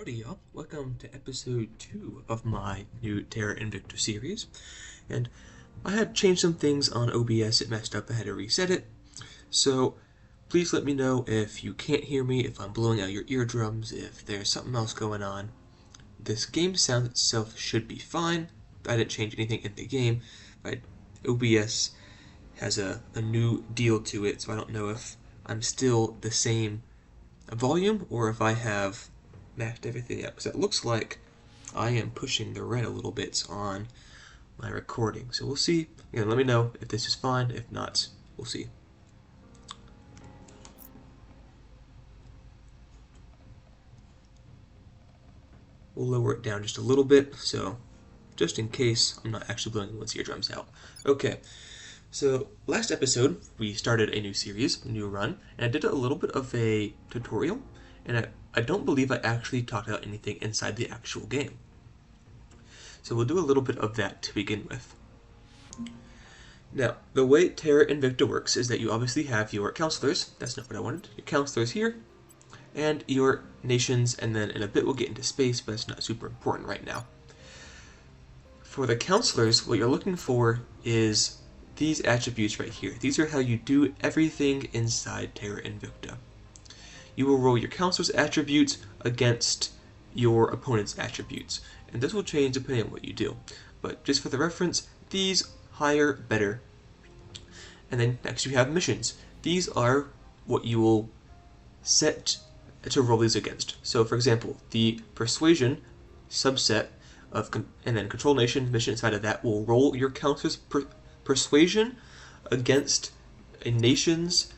Howdy y'all, welcome to episode 2 of my new Terra Invicta series, and I had changed some things on OBS, it messed up, I had to reset it, so please let me know if you can't hear me, if I'm blowing out your eardrums, if there's something else going on. This game sound itself should be fine, I didn't change anything in the game, but OBS has a new deal to it, so I don't know if I'm still the same volume or if I have maxed everything out, because it looks like I am pushing the red a little bit on my recording. So we'll see. Again, let me know if this is fine. If not, we'll see. We'll lower it down just a little bit, so just in case I'm not actually blowing anyone's eardrums out. Okay, so last episode we started a new series, a new run, and I did a little bit of a tutorial, and I don't believe I actually talked about anything inside the actual game. So we'll do a little bit of that to begin with. Now, the way Terra Invicta works is that you obviously have your counselors, that's not what I wanted, your counselors here, and your nations, and then in a bit we'll get into space, but it's not super important right now. For the counselors, what you're looking for is these attributes right here. These are how you do everything inside Terra Invicta. You will roll your counselor's attributes against your opponent's attributes, and this will change depending on what you do. But just for the reference, these higher, better. And then next you have missions. These are what you will set to roll these against. So for example, the persuasion subset of and then control nation mission inside of that will roll your counselor's persuasion against a nation's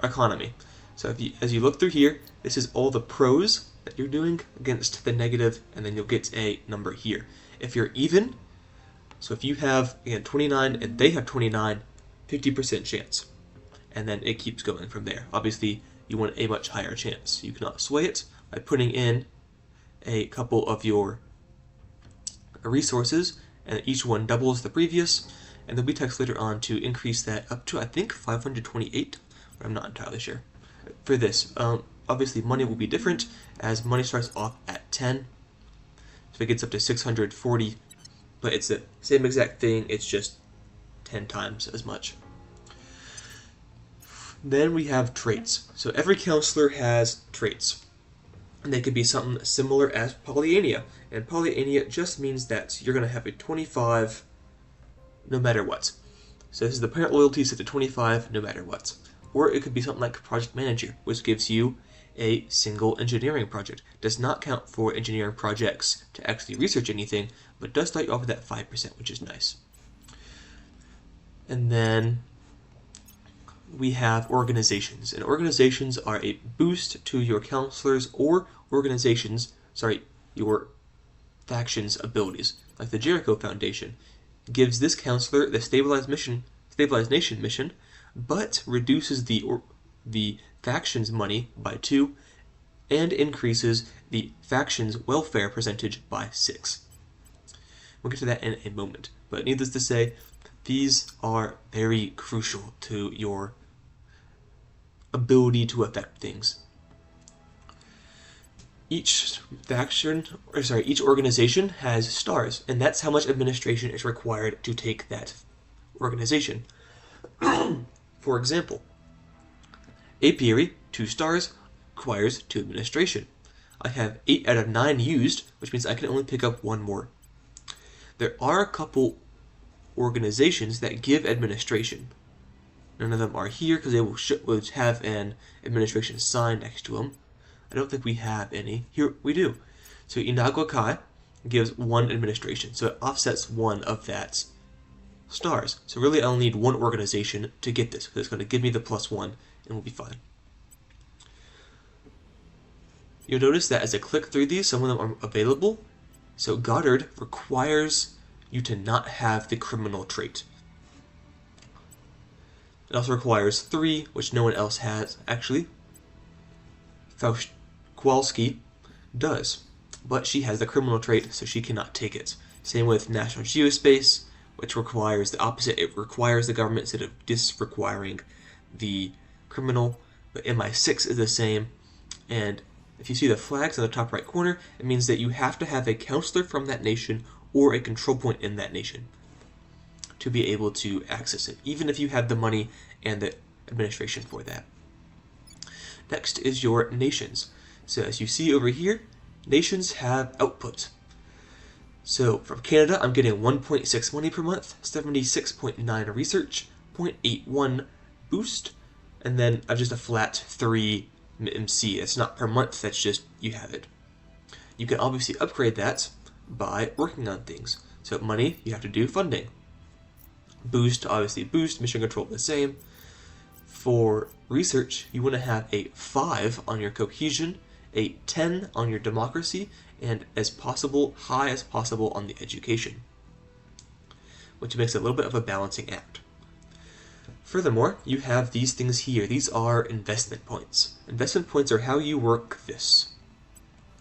economy. So as you look through here, this is all the pros that you're doing against the negative, and then you'll get a number here. If you're even, so if you have, again, 29 and they have 29, 50% chance. And then it keeps going from there. Obviously, you want a much higher chance. You cannot sway it by putting in a couple of your resources, and each one doubles the previous, and there'll be text later on to increase that up to, I think, 528. I'm not entirely sure. For this, obviously money will be different, as money starts off at 10, so it gets up to 640, but it's the same exact thing, it's just 10 times as much. Then we have traits. So every counselor has traits, and they could be something similar as Polyania, and Polyania just means that you're going to have a 25 no matter what. So this is the parent loyalty set to 25 no matter what. Or it could be something like Project Manager, which gives you a single engineering project. Does not count for engineering projects to actually research anything, but does start you off with that 5%, which is nice. And then we have organizations. And organizations are a boost to your counselors or your faction's abilities. Like the Jericho Foundation gives this counselor the Stabilized Nation mission, but reduces the faction's money by 2 and increases the faction's welfare percentage by 6. We'll get to that in a moment, but needless to say, these are very crucial to your ability to affect things. Each organization has stars, and that's how much administration is required to take that organization. For example, apiary, 2 stars, requires 2 administration. I have 8 out of 9 used, which means I can only pick up 1 more. There are a couple organizations that give administration. None of them are here because they will have an administration sign next to them. I don't think we have any. Here we do. So Inagwa Kai gives 1 administration, so it offsets 1 of that stars. So really I'll need 1 organization to get this, because it's going to give me the +1 and we'll be fine. You'll notice that as I click through these, some of them are available. So Goddard requires you to not have the criminal trait. It also requires 3, which no one else has, actually. Kowalski does, but she has the criminal trait, so she cannot take it. Same with National Geospace, which requires the opposite. It requires the government instead of disrequiring the criminal, but MI6 is the same, and If you see the flags in the top right corner, it means that you have to have a counselor from that nation or a control point in that nation to be able to access it, even if you have the money and the administration for that. Next is your nations. So as you see over here, nations have output. So from Canada, I'm getting 1.6 money per month, 76.9 research, 0.81 boost, and then I've just a flat 3 MC. It's not per month, that's just you have it. You can obviously upgrade that by working on things. So money, you have to do funding. Boost, obviously boost, mission control the same. For research, you want to have a 5 on your cohesion, a 10 on your democracy, and as possible, high as possible on the education, which makes it a little bit of a balancing act. Furthermore, you have these things here. These are investment points. Investment points are how you work this.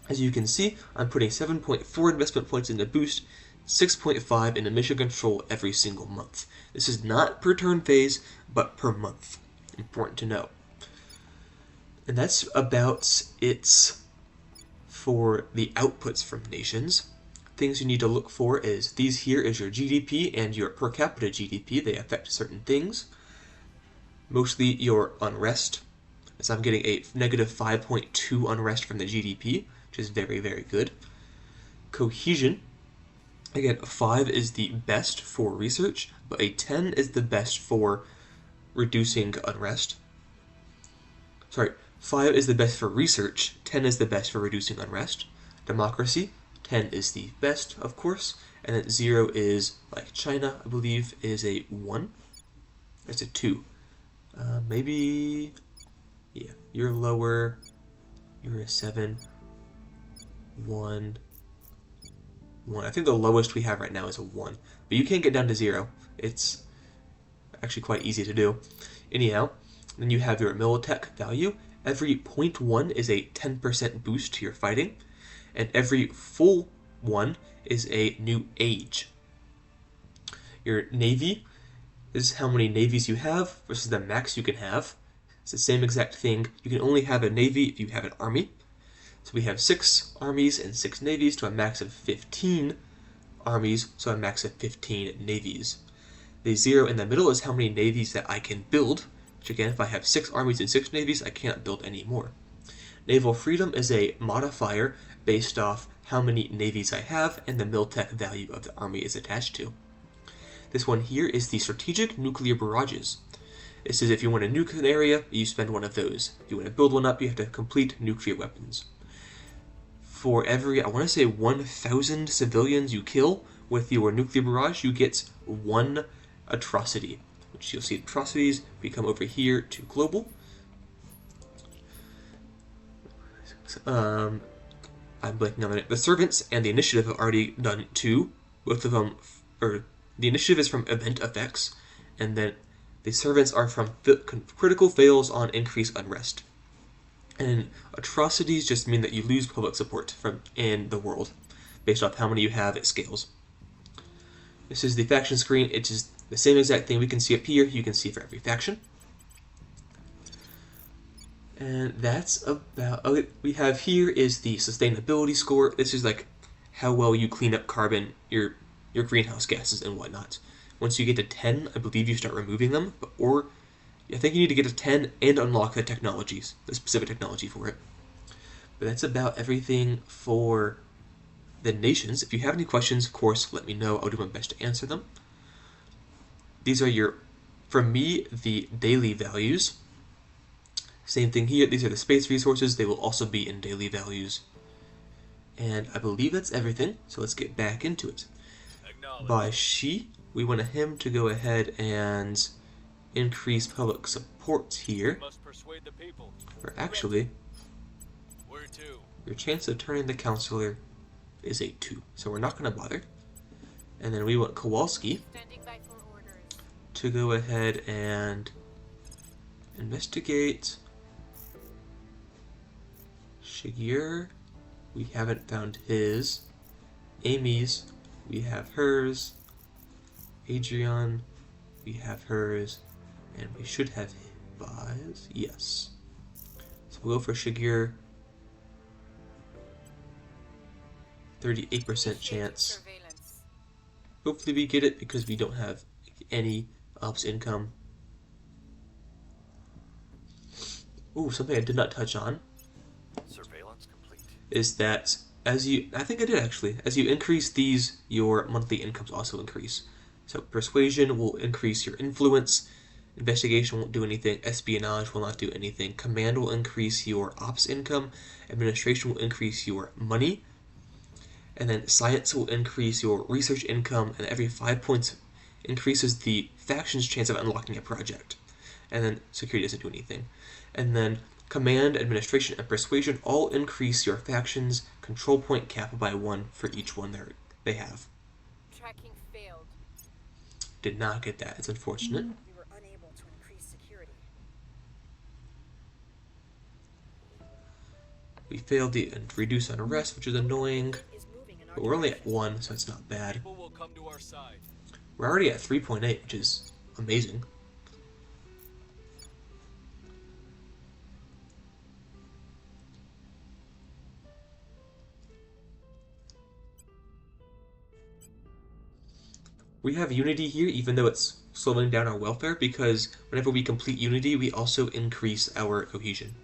As you can see, I'm putting 7.4 investment points into boost, 6.5 into mission control every single month. This is not per turn phase, but per month. Important to know. And that's about it for the outputs from nations. Things you need to look for is these here is your GDP and your per capita GDP. They affect certain things. Mostly your unrest. So I'm getting a negative 5.2 unrest from the GDP, which is very, very good. Cohesion. Again, 5 is the best for research, but a 10 is the best for reducing unrest. Sorry, 5 is the best for research, 10 is the best for reducing unrest. Democracy, 10 is the best, of course, and then 0 is, like China, I believe, is a 1. It's a 2. Maybe, yeah, you're lower, you're a 7, 1, 1. I think the lowest we have right now is a 1, but you can't get down to 0. It's actually quite easy to do. Anyhow, then you have your Militech value. Every 0.1 is a 10% boost to your fighting, and every full 1 is a new age. Your Navy is how many navies you have versus the max you can have. It's the same exact thing. You can only have a navy if you have an army. So we have 6 armies and 6 navies to a max of 15 armies, so a max of 15 navies. The 0 in the middle is how many navies that I can build, which again, if I have 6 armies and 6 navies, I cannot build any more. Naval freedom is a modifier based off how many navies I have and the Miltech value of the army is attached to. This one here is the strategic nuclear barrages. This is if you want to nuke an area, you spend one of those. If you want to build one up, you have to complete nuclear weapons. For every, I want to say 1,000 civilians you kill with your nuclear barrage, you get 1 atrocity, which you'll see atrocities. We come over here to global. I'm blanking on it. The servants and the initiative have already done 2. Both of them, or the initiative is from event effects, and then the servants are from critical fails on increased unrest. And atrocities just mean that you lose public support from in the world, based off how many you have. It scales. This is the faction screen. It is the same exact thing we can see up here. You can see for every faction. And that's about. Oh, we have here is the sustainability score. This is like how well you clean up carbon, your greenhouse gases and whatnot. Once you get to 10, I believe you start removing them, or I think you need to get to 10 and unlock the technologies, the specific technology for it. But that's about everything for the nations. If you have any questions, of course, let me know. I'll do my best to answer them. These are your, for me, the daily values. Same thing here. These are the space resources. They will also be in daily values. And I believe that's everything, so let's get back into it. By Shi, we want him to go ahead and increase public support here. Or actually, your chance of turning the counselor is a 2, so we're not going to bother. And then we want Kowalski to go ahead and investigate. Shigeru, we haven't found his. Amy's, we have hers. Adrian, we have hers. And we should have Vi's. Yes. So we'll go for Shigeru. 38% chance. Surveillance. Hopefully we get it because we don't have any ops income. Ooh, something I did not touch on Surveillance complete. is that I think I did actually, as you increase these, your monthly incomes also increase. So persuasion will increase your influence, investigation won't do anything, espionage will not do anything, command will increase your ops income, administration will increase your money, and then science will increase your research income, and every 5 points increases the faction's chance of unlocking a project. And then security doesn't do anything. And then command, administration, and persuasion all increase your faction's control point cap by 1 for each one they have. Tracking failed. Did not get that. It's unfortunate. We were unable to increase security. We failed the reduce unrest, which is annoying. Is moving in our But we're only direction. at 1, so it's not bad. People will come to our side. We're already at 3.8, which is amazing. We have Unity here, even though it's slowing down our welfare, because whenever we complete Unity, we also increase our cohesion.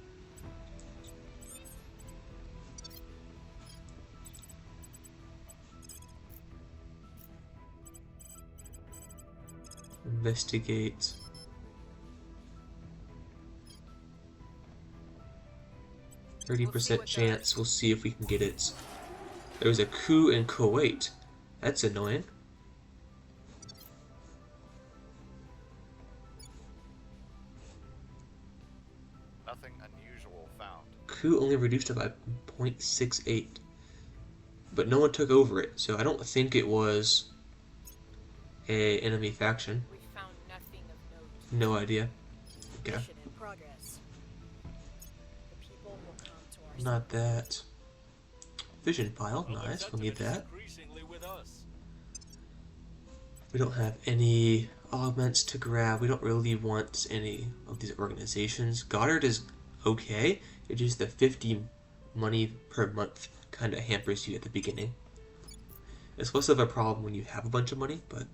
Investigate. We'll see 30% what chance. We'll see if we can get it. There was a coup in Kuwait. That's annoying. Nothing unusual found. Coup only reduced it by 0.68. But no one took over it, so I don't think it was a enemy faction. We found nothing of note. No idea. Okay. Mission in progress. The people will come to our side. Not that. Vision file, Well, their nice, we'll need sentiment is that. increasingly with us. We don't have any augments to grab. We don't really want any of these organizations. Goddard is okay. It's just the 50 money per month kind of hampers you at the beginning. It's less of a problem when you have a bunch of money, but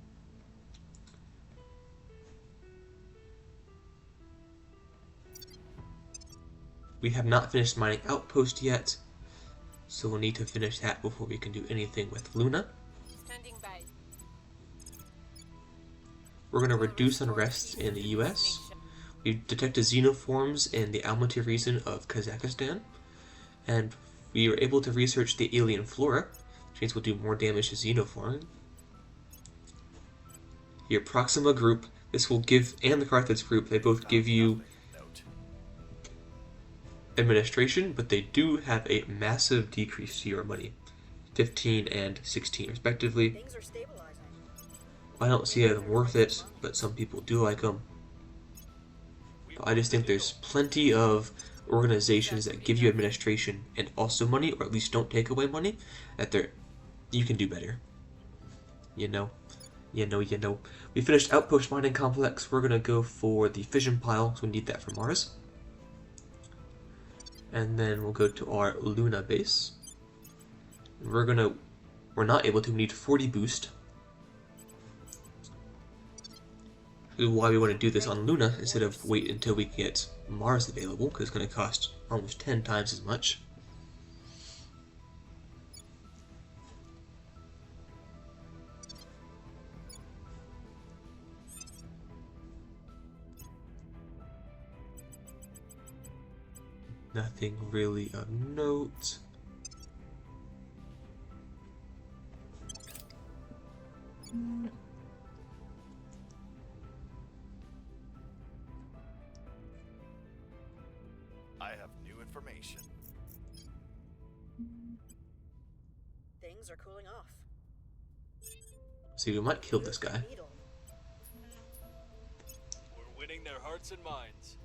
we have not finished mining Outpost yet, so we'll need to finish that before we can do anything with Luna. Standing by. We're going to reduce unrest in the US. We detected xenoforms in the Almaty region of Kazakhstan, and we were able to research the alien flora, which means we'll do more damage to xenoform. Here, Proxima group, this will give, and the Carthage group, they both give you Nothing of note. administration, but they do have a massive decrease to your money. 15 and 16 respectively. Things are stabilizing. I don't see them worth it, but some people do like them. I just think there's plenty of organizations that give you administration and also money, or at least don't take away money, that you can do better. You know. We finished Outpost Mining Complex. We're gonna go for the fission pile, so we need that for Mars. And then we'll go to our Luna base. We're not able to, we need 40 boost. This is why we want to do this on Luna instead of wait until we get Mars available, because it's going to cost almost 10 times as much. Nothing really of note. I have new information. Things are cooling off. See, we might kill this guy. Needle. We're winning their hearts and minds.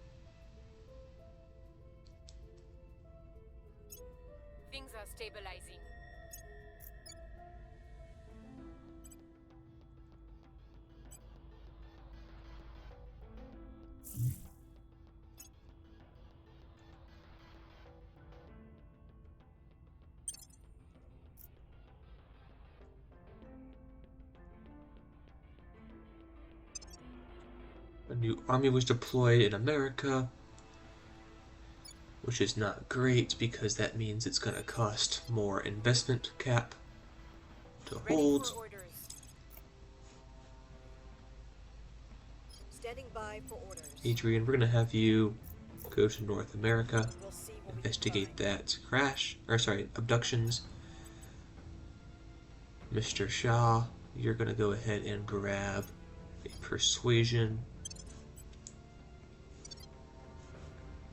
Things are stabilizing. New army was deployed in America, which is not great because that means it's going to cost more investment cap to Ready hold. for orders. Standing by for orders. Adrian, we're going to have you go to North America, We'll see what we can investigate find. that abductions. Mr. Shaw, you're going to go ahead and grab a persuasion.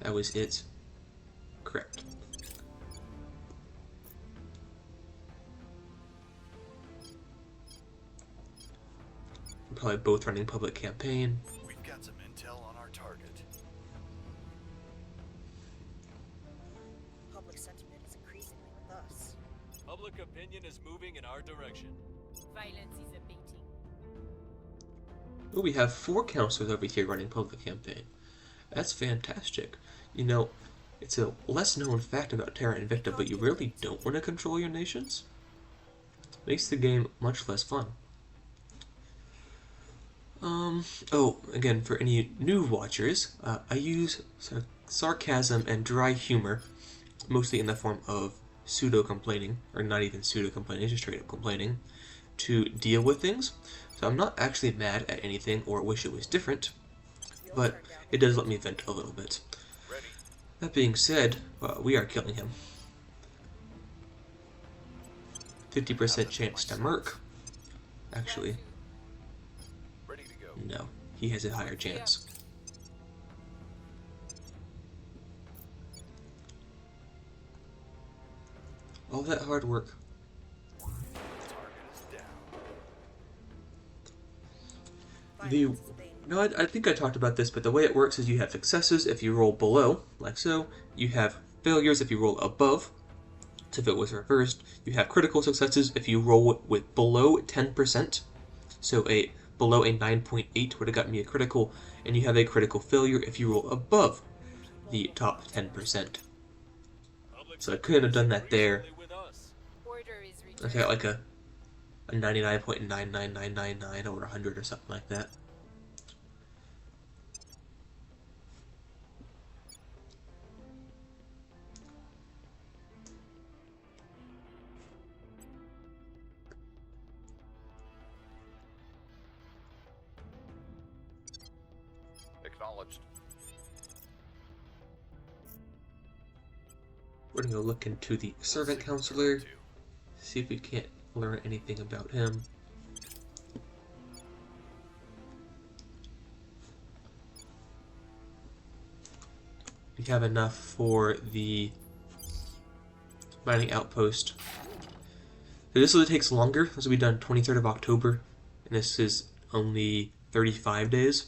That was it. Correct. We're probably both running public campaign. We've got some intel on our target. Public sentiment is increasingly with us. Public opinion is moving in our direction. Violence is abating. Oh, we have 4 counselors over here running public campaign. That's fantastic. You know, it's a less known fact about Terra Invicta, but you really don't want to control your nations. Makes the game much less fun. Oh, again, for any new watchers, I use sarcasm and dry humor, mostly in the form of pseudo-complaining, or not even pseudo-complaining, just straight-up complaining, to deal with things. So I'm not actually mad at anything or wish it was different, but it does let me vent a little bit. Ready. That being said, we are killing him. 50% chance to merc. Actually, Ready to go. no. He has a higher chance. All that hard work. Target is down. The Violence is abating. No, I think I talked about this, but the way it works is you have successes if you roll below, like so. You have failures if you roll above. So if it was reversed, you have critical successes if you roll with below 10%. So below a 9.8 would have gotten me a critical, and you have a critical failure if you roll above the top 10%. Public So I couldn't have done that there. increasingly with us. Order is I returning. got like a 99.99999 or 100 or something like that. Acknowledged. We're gonna go look into the servant counselor, see if we can't learn anything about him. We have enough for the mining outpost. So this really takes longer. This will be done 23rd of October, and this is only 35 days.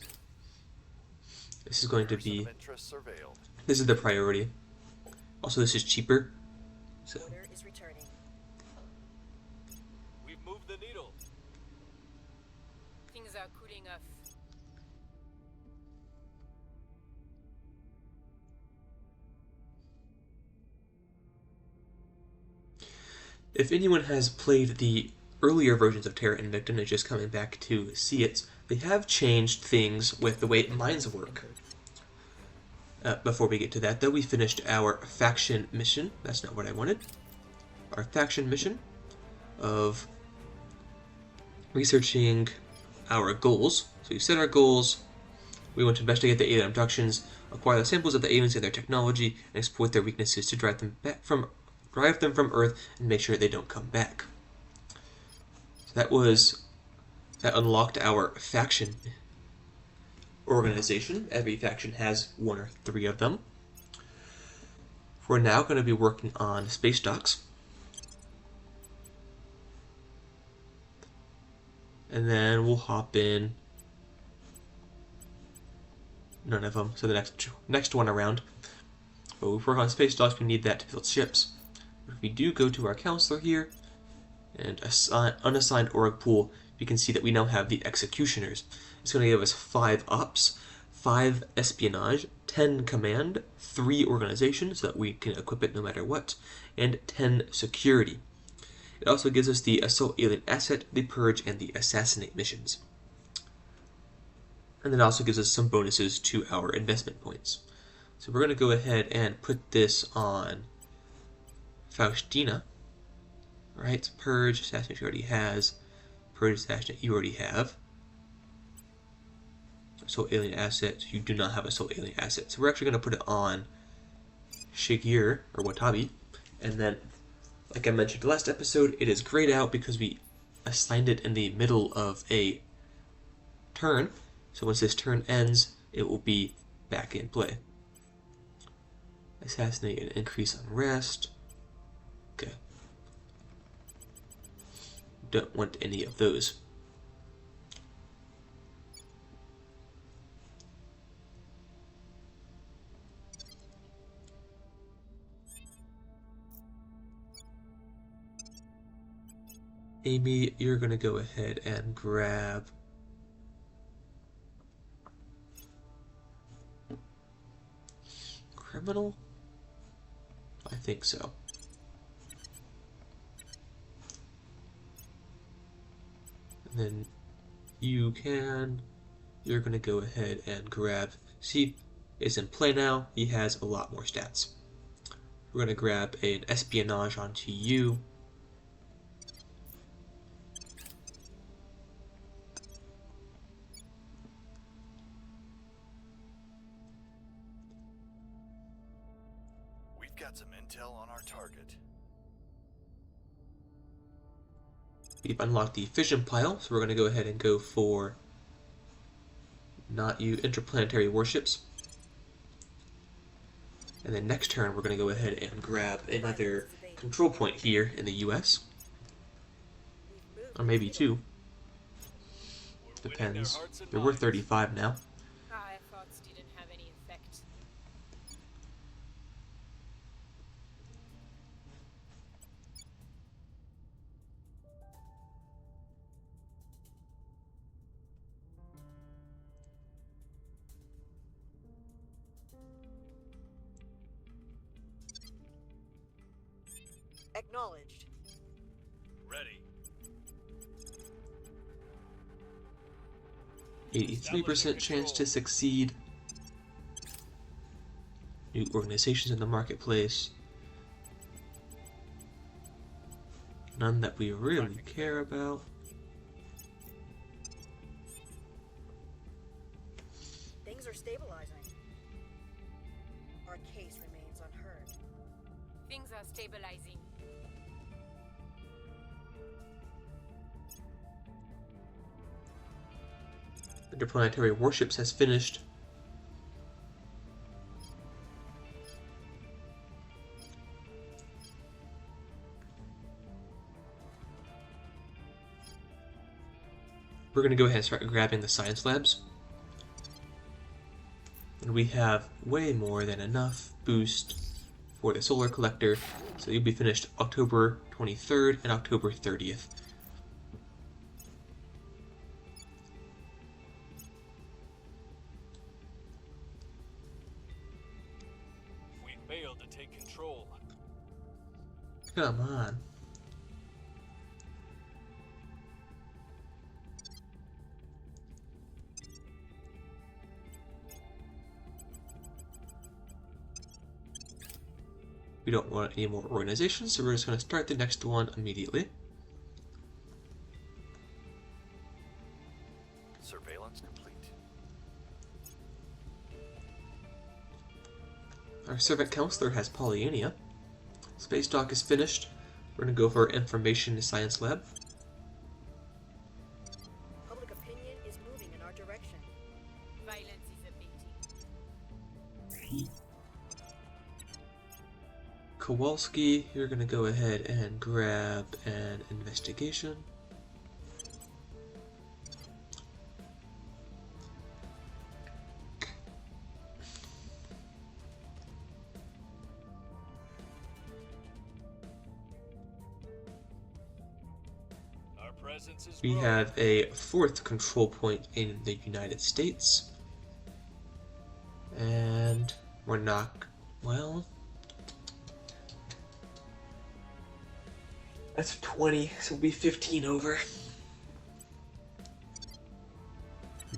This is going to Person be, of interest surveilled. this is the priority. Also, this is cheaper. So Order is returning. We've moved the needle. Things are cooling off. if anyone has played the earlier versions of Terra Invicta and is just coming back to see it, they have changed things with the way mines work. Before we get to that, though, we finished our faction mission. That's not what I wanted. Our faction mission of researching our goals. So we set our goals. We want to investigate the alien abductions, acquire the samples of the aliens and their technology, and exploit their weaknesses to drive them from Earth and make sure they don't come back. So that unlocked our faction organization. Every faction has one or three of them. We're now going to be working on space docks. And then we'll hop in. None of them, so the next one around. But we work on space docks, we need that to build ships. If we do go to our counselor here and unassigned org pool, you can see that we now have the executioners. It's going to give us 5 ops, 5 espionage, 10 command, 3 organization, so that we can equip it no matter what, and 10 security. It also gives us the assault alien asset, the purge, and the assassinate missions. and it also gives us some bonuses to our investment points. So we're going to go ahead and put this on Faustina. Right, Purge, Assassinate she already has. Purge, Assassinate you already have. Soul Alien Asset, you do not have a Soul Alien Asset. So we're actually going to put it on Shigir, or Watabi. And then, like I mentioned last episode, it is grayed out because we assigned it in the middle of a turn. So once this turn ends, it will be back in play. Assassinate and increase unrest. Okay. Don't want any of those. Amy, you're going to go ahead and grab criminal? I think so. And then you're going to go ahead and grab, see, it's in play now, he has a lot more stats. We're going to grab an espionage onto you. We've got some intel on our target. We've unlocked the fission pile, so we're going to go ahead and go for not you interplanetary warships. And then next turn, we're going to go ahead and grab another control point here in the US. Or maybe two. Depends. There were 35 now. Our efforts didn't have any effect. Acknowledged. Ready. 83% chance to succeed. New organizations in the marketplace. None that we really care about. Things are stabilizing. Our case remains unheard. Things are stabilizing. Interplanetary warships has finished. We're going to go ahead and start grabbing the science labs. And we have way more than enough boost for the solar collector, so you'll be finished October 23rd and October 30th. We failed to take control. Come on. We don't want any more organizations, so we're just going to start the next one immediately. Surveillance complete. Our servant counselor has Polyunia. Space dock is finished. We're going to go for information science lab. Public opinion is moving in our direction. Violence is abating. Kowalski, you're going to go ahead and grab an investigation. Our presence is We growing. have a fourth control point in the United States. And we're not, well, that's 20, so we'll be 15 over.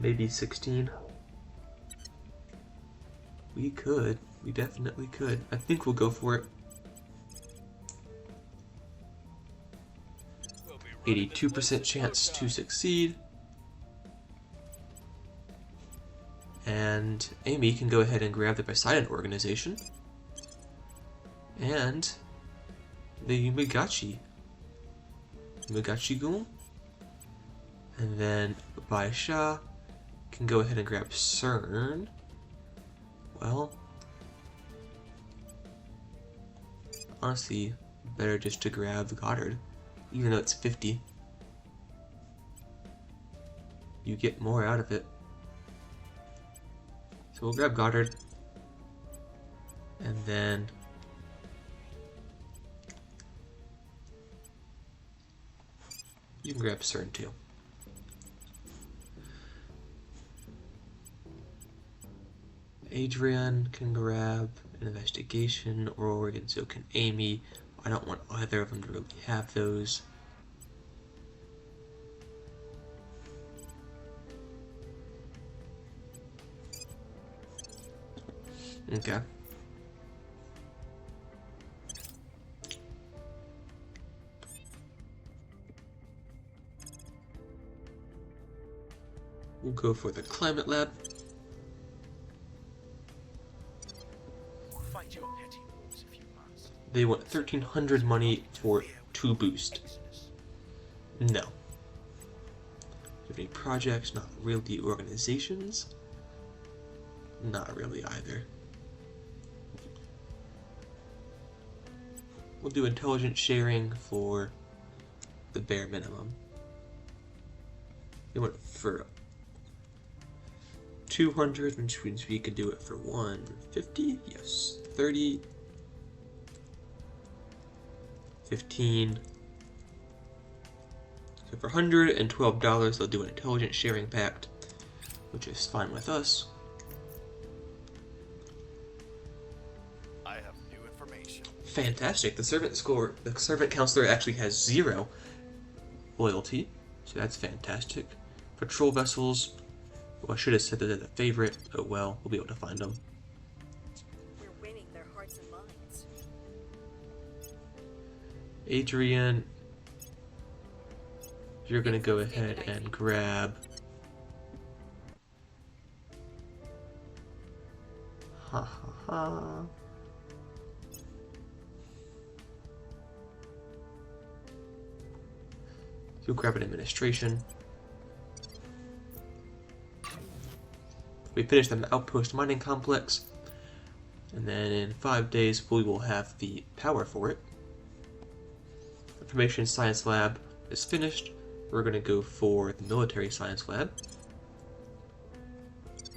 maybe 16. We could. We definitely could. I think we'll go for it. We'll be running this 82% place in chance no to time. succeed. And Amy can go ahead and grab the Poseidon organization. And the Magachi Ghoul. And then Baisha can go ahead and grab CERN. Well, honestly, better just to grab Goddard, even though it's 50. You get more out of it. So we'll grab Goddard, and then you can grab CERN too. Adrian can grab an investigation, or so can Amy. I don't want either of them to really have those. Okay. We'll go for the climate lab. Fight your petty wars if you must. They want 1,300 money for 2 boost. No. Do you have any projects? Not really. Organizations? Not really either. We'll do intelligence sharing for the bare minimum. They want for 200, which means we could do it for 150. Yes, 30, 15. So for $112, they'll do an intelligence sharing pact, which is fine with us. I have new information. Fantastic. The servant counselor actually has 0 loyalty, so that's fantastic. Patrol vessels, well, I should have said that they're the favorite. Oh well, we'll be able to find them. We're winning their hearts and minds. Adrian, you're gonna go ahead and grab ha ha ha. You'll grab an administration. We finish the outpost mining complex, and then in 5 days we will have the power for it. Information science lab is finished. We're going to go for the military science lab.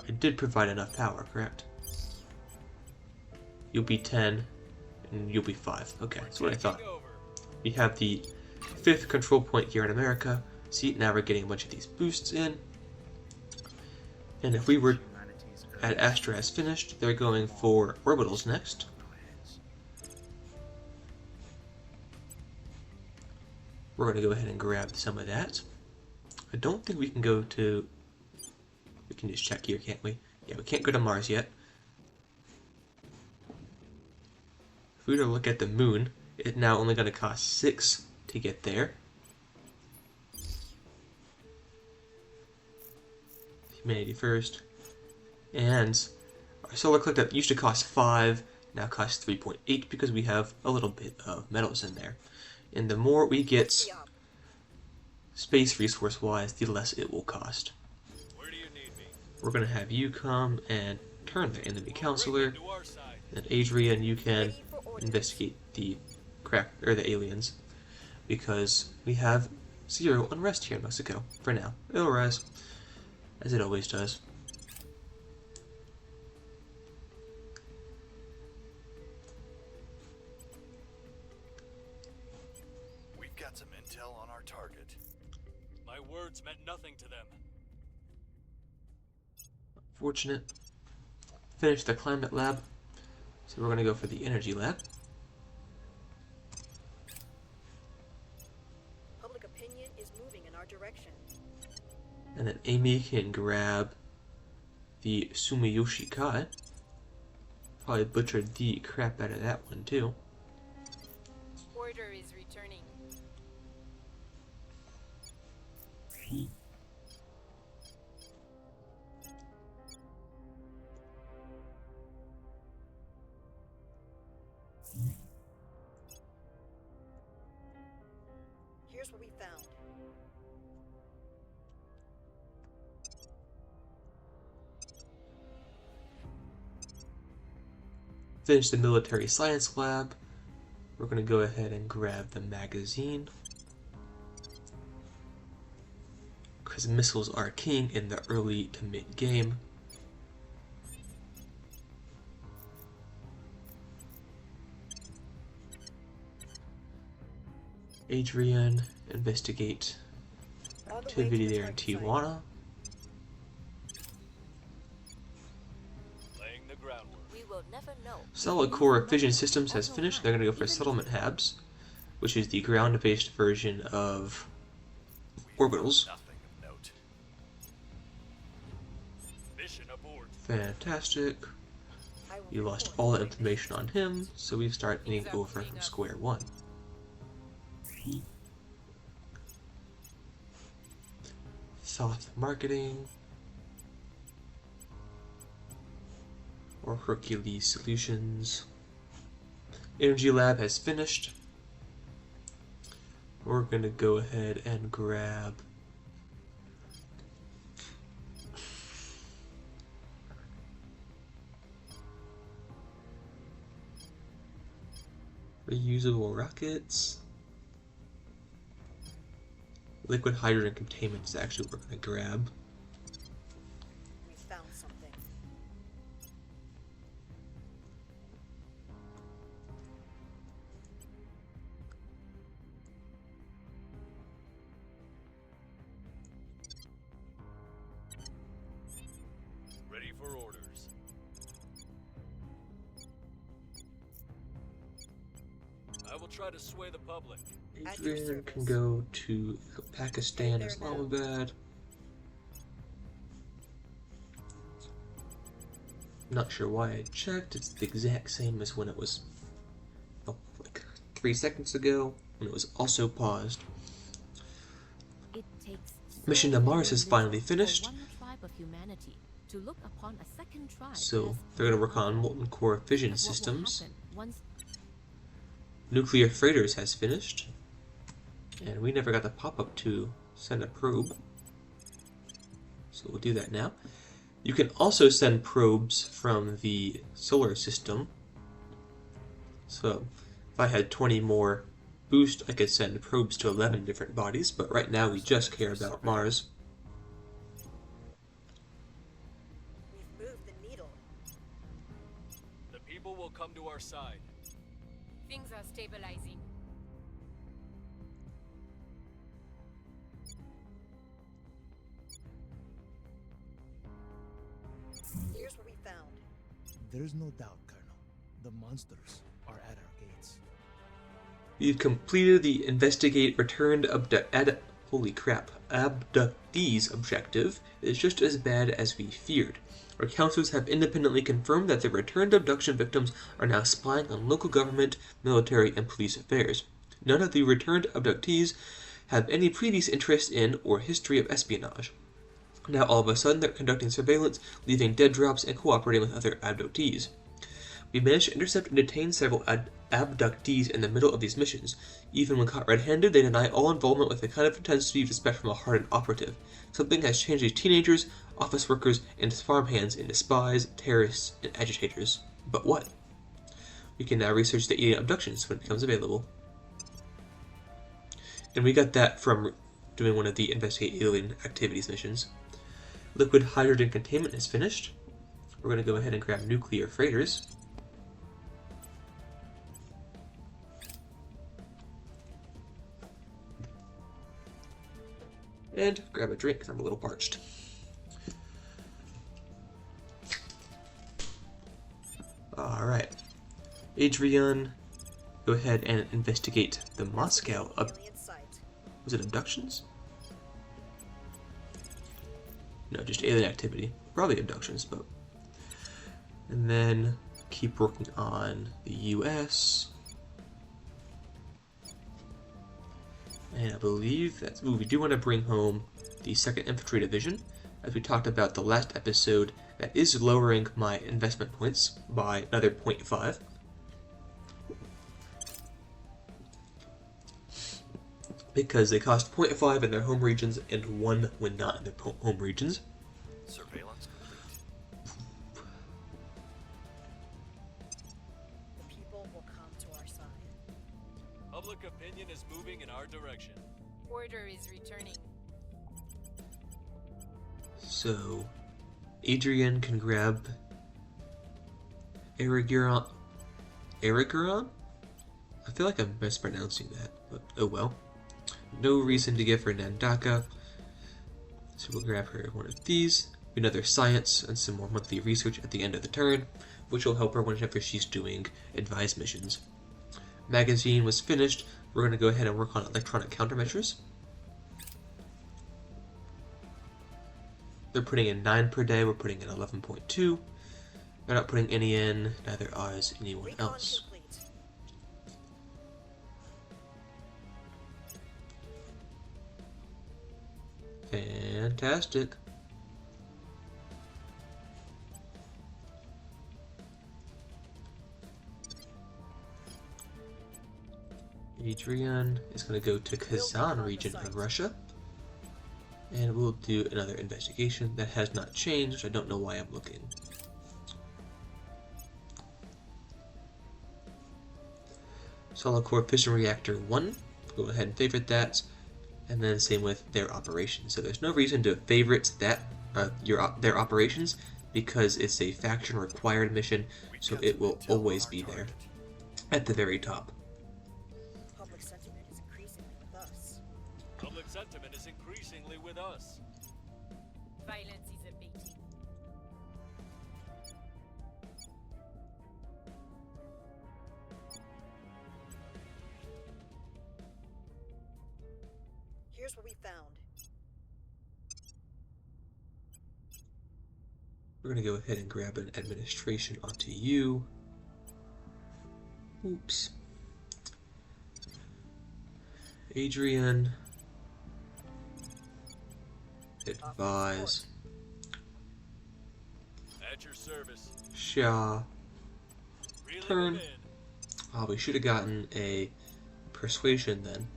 I did provide enough power, correct? You'll be 10, and you'll be 5. Okay, that's what I thought. Taking over. We have the 5th control point here in America. See, now we're getting a bunch of these boosts in. And if we were at Astra as finished, they're going for orbitals next. We're going to go ahead and grab some of that. I don't think we can go to... We can just check here, can't we? Yeah, we can't go to Mars yet. If we were to look at the moon, it's now only going to cost 6 to get there. Humanity first. And our solar click that used to cost 5 now costs 3.8 because we have a little bit of metals in there. And the more we get space resource wise, the less it will cost. Where do you need me? We're going to have you come and turn the enemy counselor. To our side. And Adrian, you can investigate the the aliens, because we have 0 unrest here in Mexico for now. It'll rise, as it always does. We've got some intel on our target. My words meant nothing to them. Fortunate. Finish the climate lab, so we're going to go for the energy lab. Public opinion is moving in our direction. And then Amy can grab the Sumiyoshi Kai. Probably butchered the crap out of that one too. Order is returning. Here's what we found. Finish the military science lab. We're going to go ahead and grab the magazine, because missiles are king in the early to mid game. Adrian, investigate On the way activity to the there in target site. Tijuana. Laying the groundwork. We will never know. Solid core fission systems has finished. They're going to go for settlement habs, which is the ground-based version of orbitals. Nothing of note. Mission aboard. Fantastic. I will You lost report. all the information on him, so we start getting over from square one. Thoth Marketing, or Hercules Solutions. Energy Lab has finished. We're going to go ahead and grab reusable rockets. Liquid hydrogen containment is actually what we're going to grab. We found something. Ready for orders. I will try to sway the public. At your Adrian can service. go to Pakistan, Right there now. Islamabad. Not sure why I checked. It's the exact same as when it was like 3 seconds ago, when it was also paused. It takes Mission to Mars is finally finished. For one tribe of humanity to look upon a second tribe So as they're going to work on powerful. molten core fission But what will systems. happen once Nuclear freighters has finished. And we never got the pop-up to send a probe. So we'll do that now. You can also send probes from the solar system. So if I had 20 more boost, I could send probes to 11 different bodies, but right now we just care about Mars. We've moved the needle. The people will come to our side. Things are stabilizing. Here's what we found. There's no doubt, Colonel. The monsters are at our gates. We've completed the investigate returned holy crap, abductees objective. It's just as bad as we feared. Our counselors have independently confirmed that the returned abduction victims are now spying on local government, military, and police affairs. None of the returned abductees have any previous interest in or history of espionage. Now all of a sudden they're conducting surveillance, leaving dead drops, and cooperating with other abductees. We managed to intercept and detain several abductees in the middle of these missions. Even when caught red-handed, they deny all involvement with the kind of intensity you'd expect from a hardened operative. Something has changed these teenagers, office workers, and farmhands into spies, terrorists, and agitators. But what? We can now research the alien abductions when it becomes available. And we got that from doing one of the Investigate Alien Activities missions. Liquid hydrogen containment is finished. We're going to go ahead and grab nuclear freighters. And grab a drink because I'm a little parched. Alright. Adrian, go ahead and investigate the Moscow. Alien site. Was it abductions? No, just alien activity. Probably abductions, but... And then keep working on the US. And I believe that's... Ooh, we do want to bring home the 2nd Infantry Division. As we talked about the last episode, that is lowering my investment points by another 0.5. Because they cost 0.5 in their home regions and 1 when not in their home regions. Surveillance complete. The people will come to our side. Public opinion is moving in our direction. Order is returning. So, Adrian can grab Erigeron. Erigeron? I feel like I'm mispronouncing that, but oh well. No reason to give her Nandaka, so we'll grab her one of these, another science, and some more monthly research at the end of the turn, which will help her whenever she's doing advised missions. Magazine was finished. We're going to go ahead and work on electronic countermeasures. They're putting in 9 per day, we're putting in 11.2. They're not putting any in, neither is anyone Recon else. complete. Fantastic. Adrian is going to go to Kazan region of Russia. And we'll do another investigation. That has not changed. I don't know why I'm looking. Solid Core Fission Reactor 1. Go ahead and favorite that. And then same with their operations. So there's no reason to favorite that their operations because it's a faction required mission, so it will always be there at the very top. Public sentiment is increasingly with us. Public sentiment is increasingly with us. Violence is abating. Here's what we found. We're going to go ahead and grab an administration onto you. Oops. Adrian. Advise. At your service. Shah. Really Turn. within. Oh, we should have gotten a persuasion then.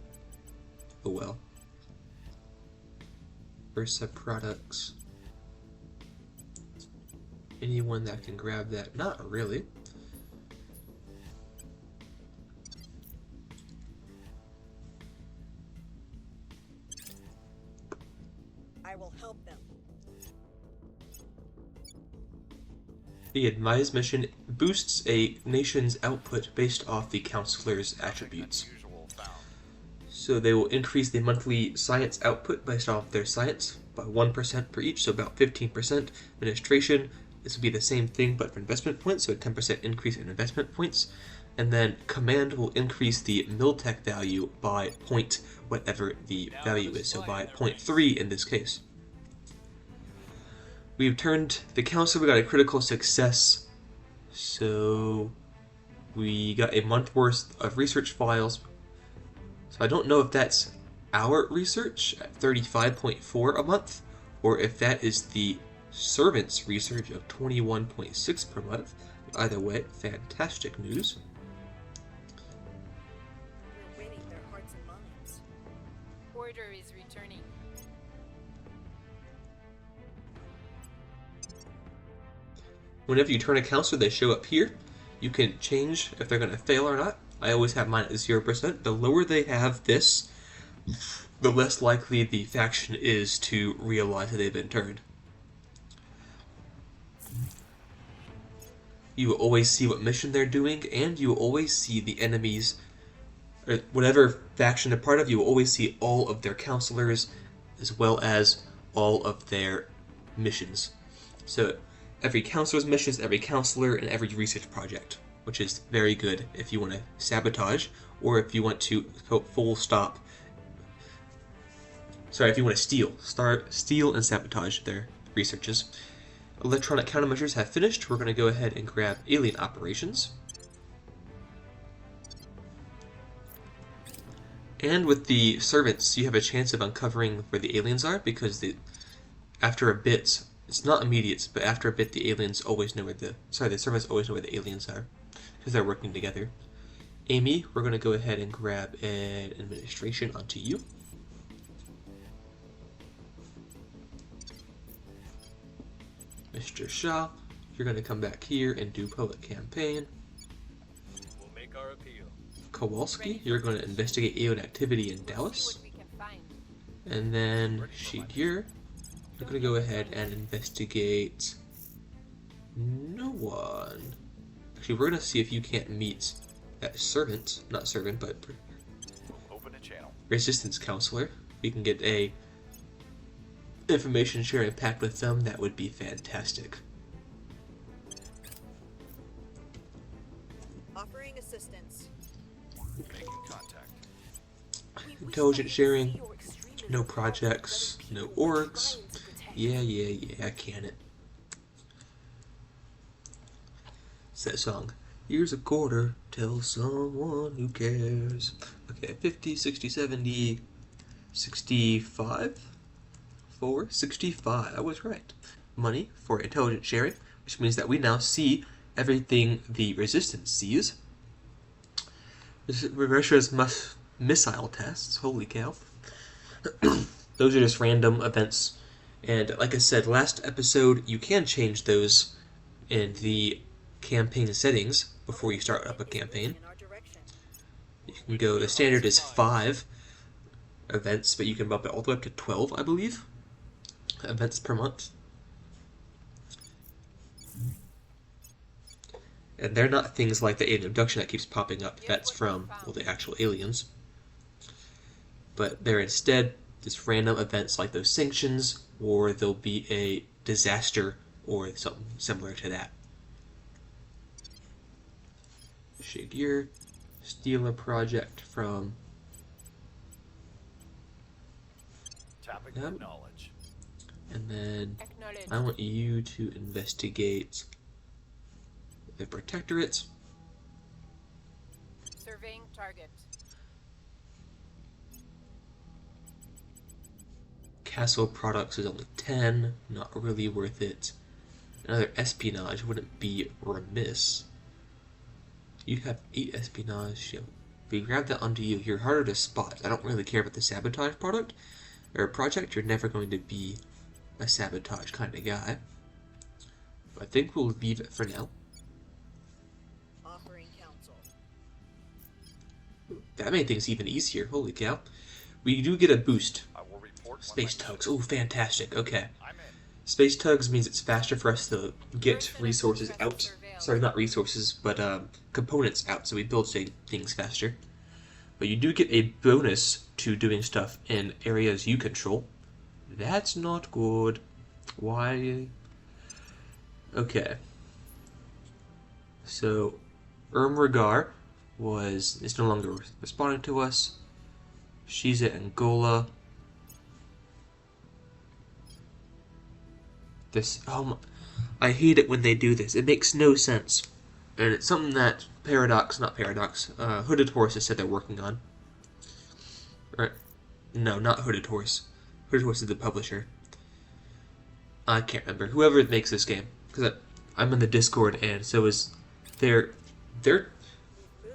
Oh well. Versa products. Anyone that can grab that? Not really. I will help them. The advised mission boosts a nation's output based off the counselor's attributes. Unusual found. So they will increase the monthly science output based off their science by 1% for each, so about 15%. Administration, this will be the same thing but for investment points, so a 10% increase in investment points. And then command will increase the Miltech value by point whatever the value is, so by 0.3 in this case. We've turned the council, we got a critical success, so we got a month worth of research files. So I don't know if that's our research at 35.4 a month, or if that is the servants' research of 21.6 per month. Either way, fantastic news. We're winning their hearts and minds. Order is returning. Whenever you turn a counselor, they show up here. You can change if they're going to fail or not. I always have mine at 0%. The lower they have this, the less likely the faction is to realize that they've been turned. You will always see what mission they're doing, and you will always see the enemies, or whatever faction they're part of, you will always see all of their counselors, as well as all of their missions. So, every counselor's missions, every counselor, and every research project, which is very good if you want to sabotage, or if you want to full stop. Sorry, if you want to steal and sabotage their researches. Electronic countermeasures have finished. We're going to go ahead and grab alien operations. And with the servants, you have a chance of uncovering where the aliens are, because after a bit, it's not immediate, but after a bit the servants always know where the aliens are, because they're working together. Amy, we're going to go ahead and grab an administration onto you. Mr. Shaw, you're going to come back here and do public campaign. We'll make our appeal. Kowalski, you're going to investigate alien activity in Dallas. What we can find. And then Shidir, you're going to go ahead and investigate no one. Actually, we're going to see if you can't meet that not servant, but Open a channel. resistance counselor. We can get a information sharing pact with them. That would be fantastic. Offering assistance. Making contact. Intelligent sharing, no projects, no orgs. Yeah, I can it. It's that song. Here's a quarter, tell someone who cares. Okay, 50, 60, 70, 65? 65, I was right. Money for intelligent sharing, which means that we now see everything the Resistance sees. Russia's missile tests, holy cow. Those are just random events. And like I said last episode, you can change those in the campaign settings before you start up a campaign. In our direction. You can go, the standard is 5 events, but you can bump it all the way up to 12, I believe, events per month. And they're not things like the alien abduction that keeps popping up. That's from, well, the actual aliens. But they're instead just random events like those sanctions, or there'll be a disaster or something similar to that. Shigear, steal a project from Tapping Yep. for knowledge. and then Acknowledge. I want you to investigate the Protectorate. Surveying target. Castle Products is only 10, not really worth it. Another espionage wouldn't be remiss. You have 8 espionage. If we grab that onto you, you're harder to spot. I don't really care about the sabotage project. You're never going to be a sabotage kind of guy. I think we'll leave it for now. Offering counsel. That made things even easier. Holy cow. We do get a boost. I will report when Space my tugs. Oh, fantastic. Okay. I'm in. Space tugs means it's faster for us to get Person resources of interest out. surveilled. Sorry, not resources, but components out, so we build things faster. But you do get a bonus to doing stuff in areas you control. That's not good. Why? Okay. So, Ermragar is no longer responding to us. She's at Angola. I hate it when they do this. It makes no sense. And it's something that Hooded Horse has said they're working on. Or, no, not Hooded Horse. Hooded Horse is the publisher. I can't remember. Whoever makes this game. Because I'm in the Discord, and so is their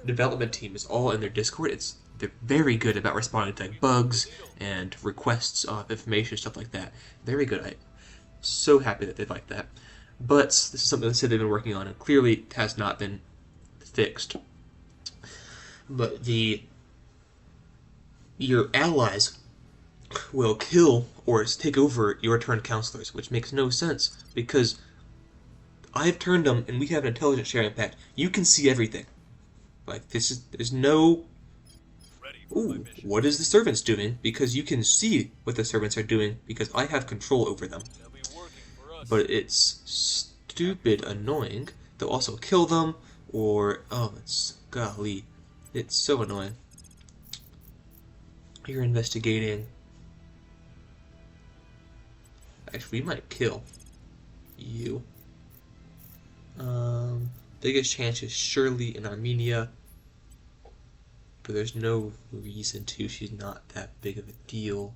development team is all in their Discord. They're very good about responding to bugs and requests of information, stuff like that. Very good. I'm so happy that they like that. But this is something they said they've been working on, and clearly has not been fixed. But your allies will kill or take over your turned counselors, which makes no sense, because I've turned them and we have an intelligence sharing pact. You can see everything. Like, there's no... Ready for my Ooh, mission. what is the servants doing? Because you can see what the servants are doing, because I have control over them. They'll be working for us. But it's stupid annoying. They'll also kill them, or... Oh, golly. It's so annoying. You're investigating Actually, we might kill you. Biggest chance is surely in Armenia, but there's no reason to. She's not that big of a deal.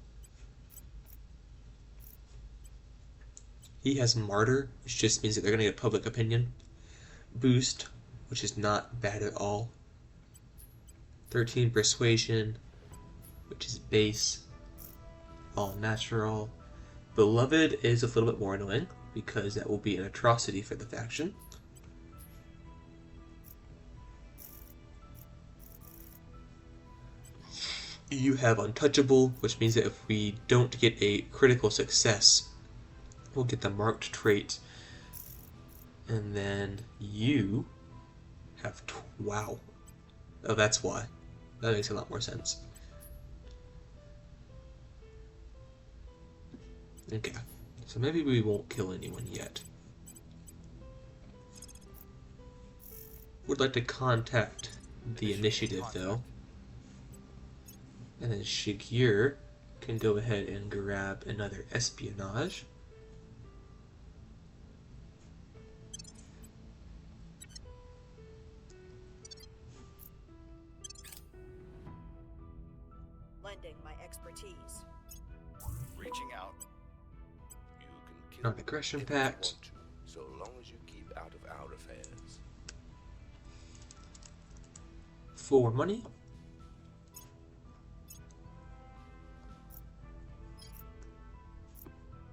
He has Martyr, which just means that they're going to get public opinion. Boost, which is not bad at all. 13 Persuasion, which is base. All natural. Beloved is a little bit more annoying, because that will be an atrocity for the faction. You have Untouchable, which means that if we don't get a critical success, we'll get the marked trait. And then you have wow. Oh, that's why. That makes a lot more sense. Okay, so maybe we won't kill anyone yet. Would like to contact the initiative though. And then Shigir can go ahead and grab another espionage. Lending my expertise. Reaching out. You can kill Non-aggression if you pact. want to, so long as you keep out of our affairs. For money.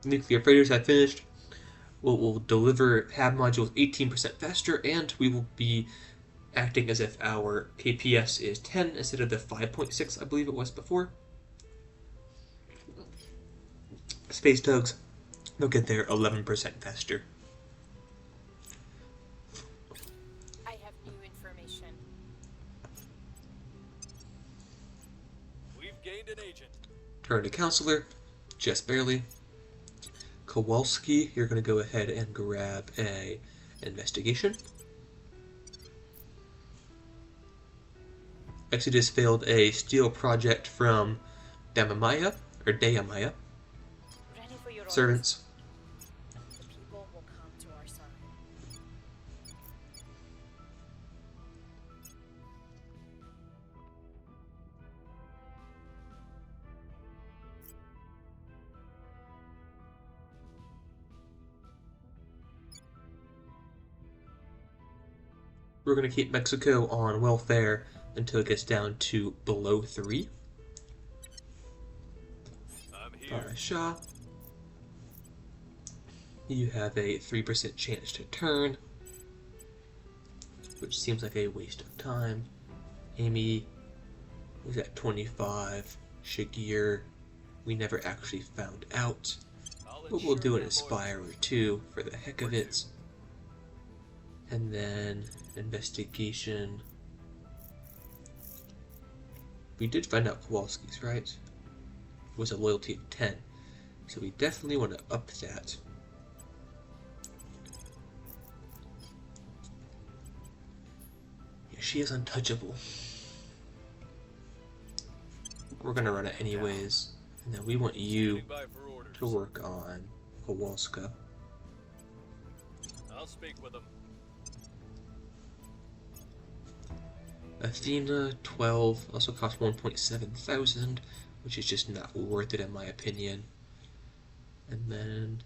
Nuclear freighters have finished. We'll deliver HAB modules 18% faster, and we will be acting as if our KPS is 10 instead of the 5.6 I believe it was before. Space tugs, they'll get there 11% faster. I have new information. We've gained an agent. Turn to counselor, just barely. Kowalski, you're going to go ahead and grab a investigation. Exodus failed a steal project from Damamaya, or Dayamaya. Ready for your orders. Servants. The people will come to our side. We're going to keep Mexico on welfare until it gets down to below 3. I'm here. Shah. You have a 3% chance to turn, which seems like a waste of time. Amy was at 25. Shagir, we never actually found out. But we'll do an Aspire or 2 for the heck of it. And then investigation. We did find out Kowalski's, right? It was a loyalty of 10. So we definitely want to up that. Yeah, she is untouchable. We're gonna run it anyways. And then we want you Standing by for orders. to work on Kowalska. I'll speak with them. Athena 12 also costs 1.7 thousand, which is just not worth it in my opinion. And then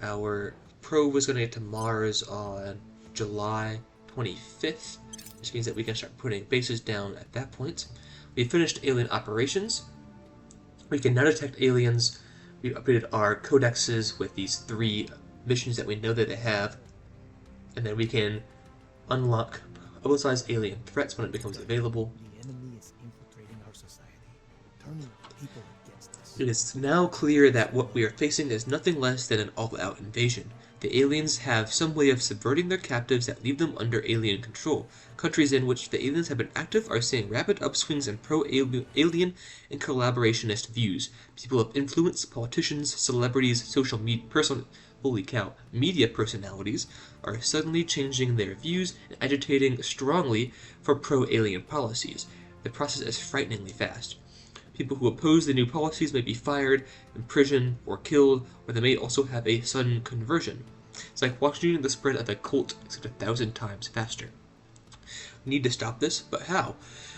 our probe was going to get to Mars on July 25th, which means that we can start putting bases down at that point. We finished alien operations. We can now detect aliens. We've updated our codexes with these 3 missions that we know that they have, and then we can unlock publicized alien threats when it becomes available. The enemy is infiltrating our society, turning people against us. It is now clear that what we are facing is nothing less than an all-out invasion. The aliens have some way of subverting their captives that leave them under alien control. Countries in which the aliens have been active are seeing rapid upswings in pro-alien and collaborationist views. People of influence, politicians, celebrities, social media media personalities are suddenly changing their views and agitating strongly for pro-alien policies. The process is frighteningly fast. People who oppose the new policies may be fired, imprisoned, or killed, or they may also have a sudden conversion. It's like watching the spread of the cult, except 1,000 times faster. We need to stop this, but how?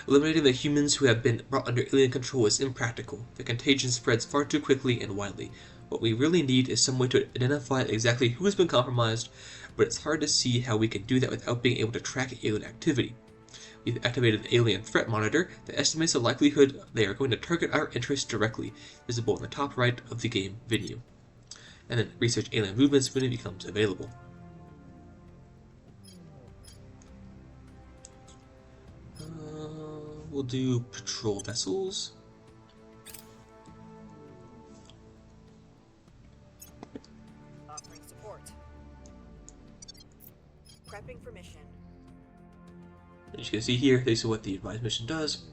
Eliminating the humans who have been brought under alien control is impractical. The contagion spreads far too quickly and widely. What we really need is some way to identify exactly who has been compromised, but it's hard to see how we can do that without being able to track alien activity. We've activated the Alien Threat Monitor that estimates the likelihood they are going to target our interests directly, visible in the top right of the game venue. And then research alien movements when it becomes available. We'll do patrol vessels. Offering support. Prepping for mission. As you can see here, this is what the advised mission does.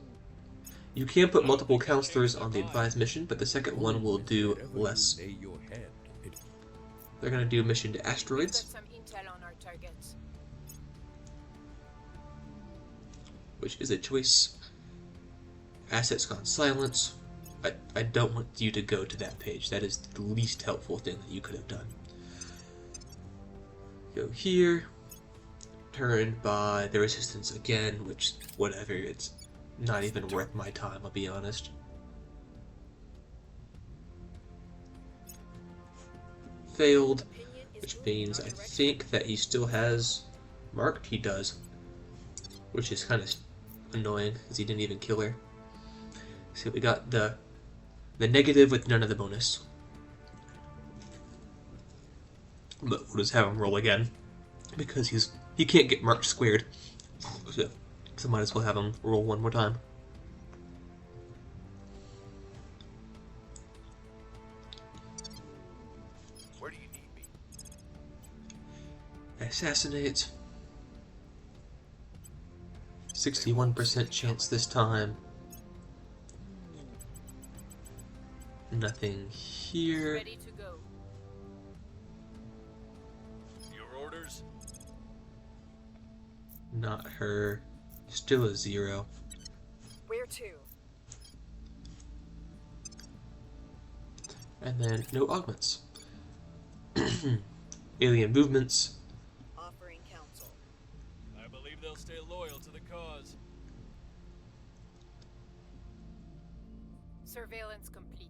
You can put multiple counselors on the advised mission, but the second one will do less. They're going to do a mission to We've got asteroids, some intel on our targets. which is a choice. Assets gone silent. I don't want you to go to that page. That is the least helpful thing that you could have done. Go here. Turned by the resistance again, which, whatever, it's not even worth my time, I'll be honest. Failed, which means I think that he still has marked. He does, which is kind of annoying because he didn't even kill her. So we got the negative with none of the bonus, but we'll just have him roll again because he can't get marked squared. So might as well have him roll one more time. Where do you need me? Assassinate. 61% chance this time. Nothing here. Ready to go. Your orders? Not her. Still a 0. Where to? And then no augments. Alien movements. Offering counsel. I believe they'll stay loyal to the cause. Surveillance complete.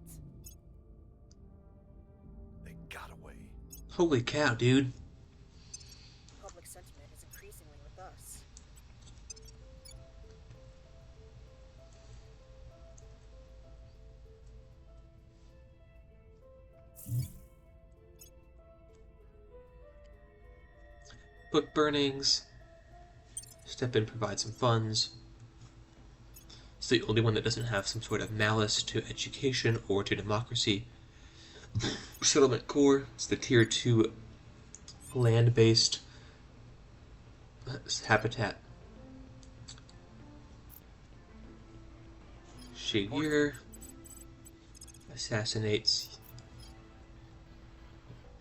They got away. Holy cow, dude. Public sentiment is increasingly with us. Book burnings. Step in, provide some funds. It's the only one that doesn't have some sort of malice to education or to democracy. Settlement Core. It's the tier 2 land-based habitat. Shigir assassinates.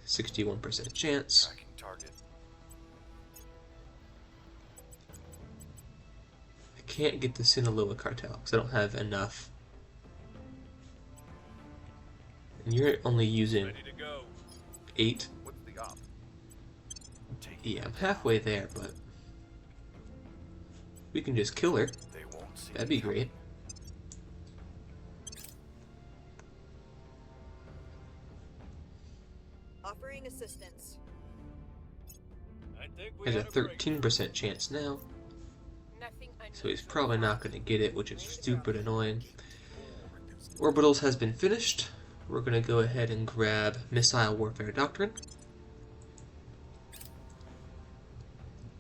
61% chance. Tracking target. I can't get the Sinaloa cartel because I don't have enough. And you're only using Ready to go. 8. What's the op? Yeah, I'm halfway there, but we can just kill her. They won't see. That'd be great. Offering assistance. I think we Has a had a break. 13% chance now, Nothing so he's unusual. probably not going to get it, which is stupid annoying. Orbitals has been finished. We're going to go ahead and grab Missile Warfare Doctrine.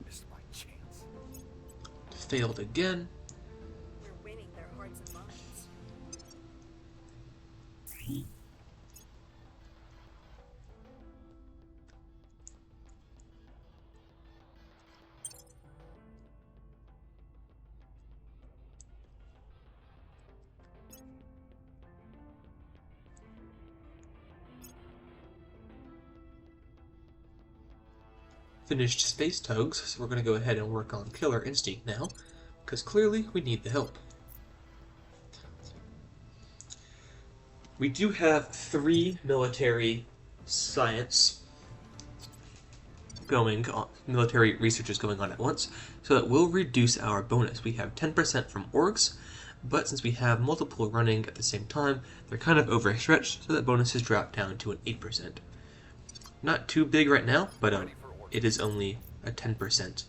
Missed my chance. Failed again. We're winning their hearts and minds. Finished Space Tugs, so we're going to go ahead and work on Killer Instinct now, because clearly we need the help. We do have 3 military science going on, military researches going on at once, so it will reduce our bonus. We have 10% from orgs, but since we have multiple running at the same time, they're kind of overstretched, so that bonus has dropped down to an 8%. Not too big right now, but it is only a 10%.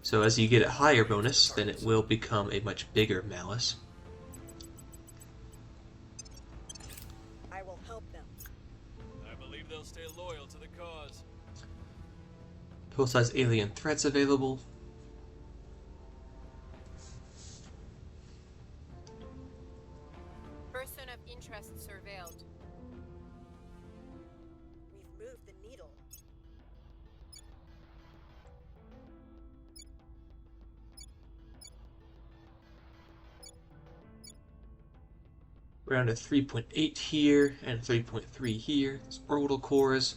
So as you get a higher bonus, then it will become a much bigger malice. I will help them. I believe they'll stay loyal to the cause. Full-size alien threats available. Person of interest surveilled. We've moved the needle. We're down to 3.8 here and 3.3 here. It's orbital cores.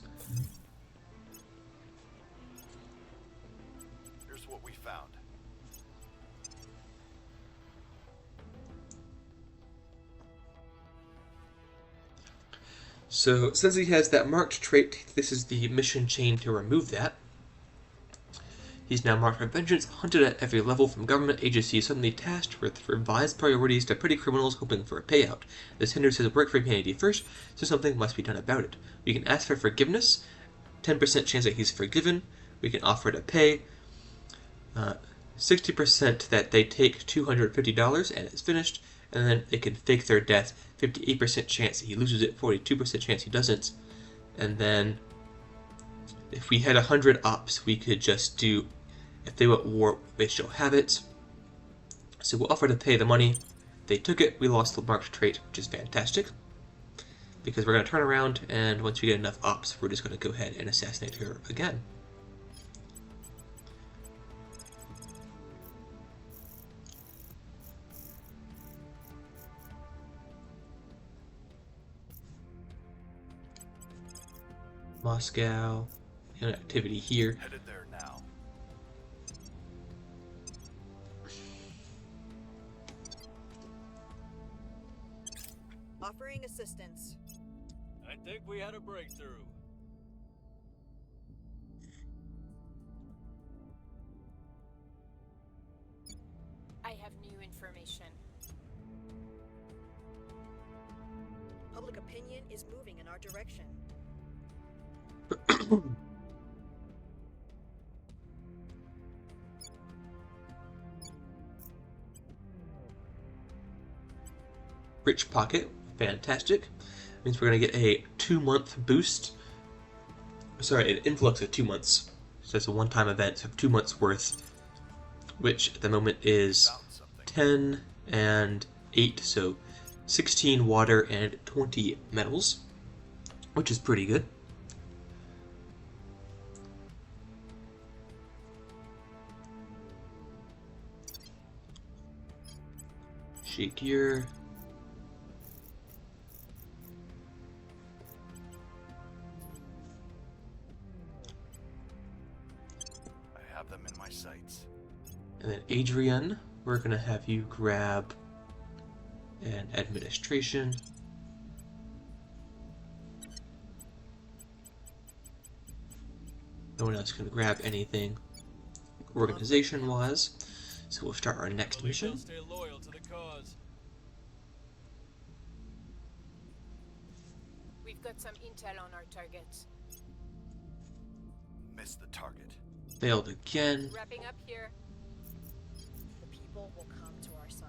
Here's what we found. So since he has that marked trait, this is the mission chain to remove that. He's now marked for vengeance, hunted at every level from government agencies, suddenly tasked with revised priorities to petty criminals hoping for a payout. This hinders his work for humanity first, so something must be done about it. We can ask for forgiveness, 10% chance that he's forgiven. We can offer to pay, 60% that they take $250 and it's finished, and then they can fake their death, 58% chance that he loses it, 42% chance he doesn't, and then if we had 100 ops, we could just do, if they want war, they shall have it. So we'll offer to pay the money. They took it, we lost the marked trait, which is fantastic, because we're going to turn around, and once we get enough ops, we're just going to go ahead and assassinate her again. Moscow, and activity here. Headed there now. Offering assistance. I think we had a breakthrough. I have new information. Public opinion is moving in our direction. Rich pocket, fantastic. Means we're going to get a 2-month boost. Sorry, an influx of 2 months. So it's a one-time event of 2 months worth, which at the moment is Found something. 10 and 8, so 16 water and 20 metals, which is pretty good. Shake your... I have them in my sights. And then Adrian, we're going to have you grab an administration. No one else can grab anything organization-wise. So we'll start our next Believe they'll mission. stay loyal to the cause. We've got some intel on our targets. Missed the target. Failed again. Wrapping up here. The people will come to our side.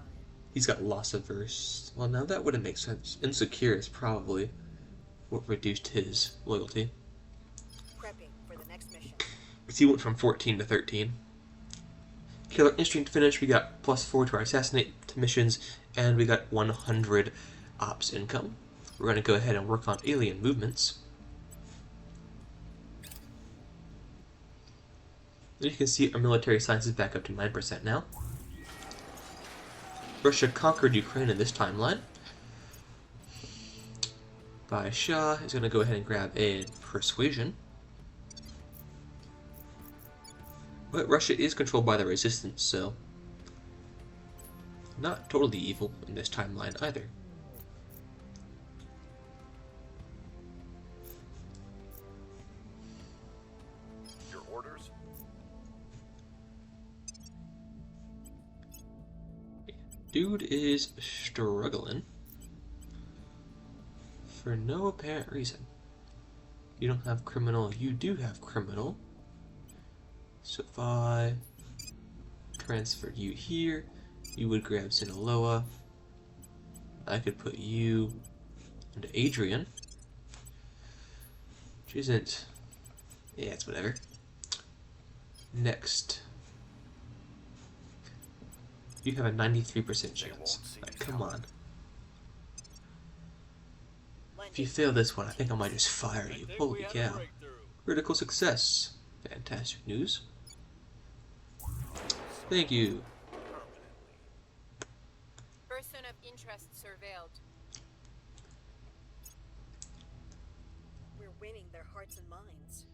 He's got loss averse. Well, now that wouldn't make sense. Insecure is probably what reduced his loyalty. Prepping for the next mission. Because he went from 14 to 13. Killer Instinct finished. We got +4 to our assassinate missions, and we got 100 ops income. We're going to go ahead and work on alien movements. And you can see our military science is back up to 9% now. Russia conquered Ukraine in this timeline. By Shah is going to go ahead and grab a persuasion. But Russia is controlled by the resistance, so not totally evil in this timeline either. Dude is struggling for no apparent reason. You don't have criminal, you do have criminal. So if I transferred you here, you would grab Sinaloa. I could put you into Adrian, which isn't, yeah, it's whatever. Next, you have a 93% chance. Like, come on. If you fail this one, I think I might just fire you. Holy cow. Critical success. Fantastic news. Thank you. Person of interest surveilled. We're winning their hearts and minds.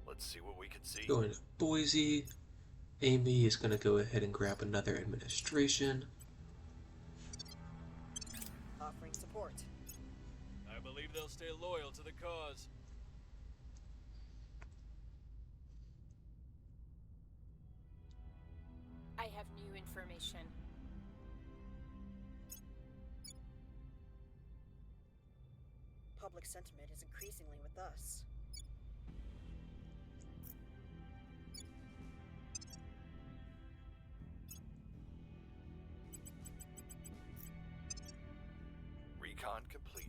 Let's see what we can see. Going to Boise. Amy is going to go ahead and grab another administration. Offering support. I believe they'll stay loyal to the cause. I have new information. Public sentiment is increasingly with us. Recon complete.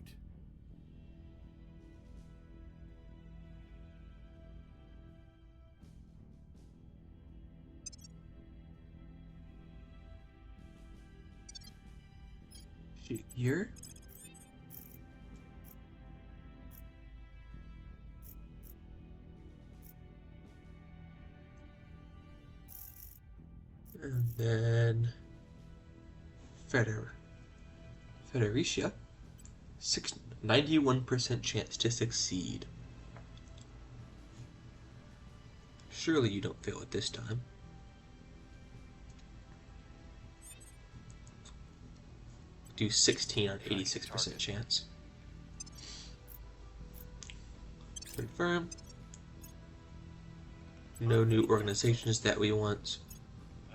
Here. And then Federicia, 91% chance to succeed. Surely you don't fail it this time. Do 16 on 86% chance. Confirm. No new organizations that we want.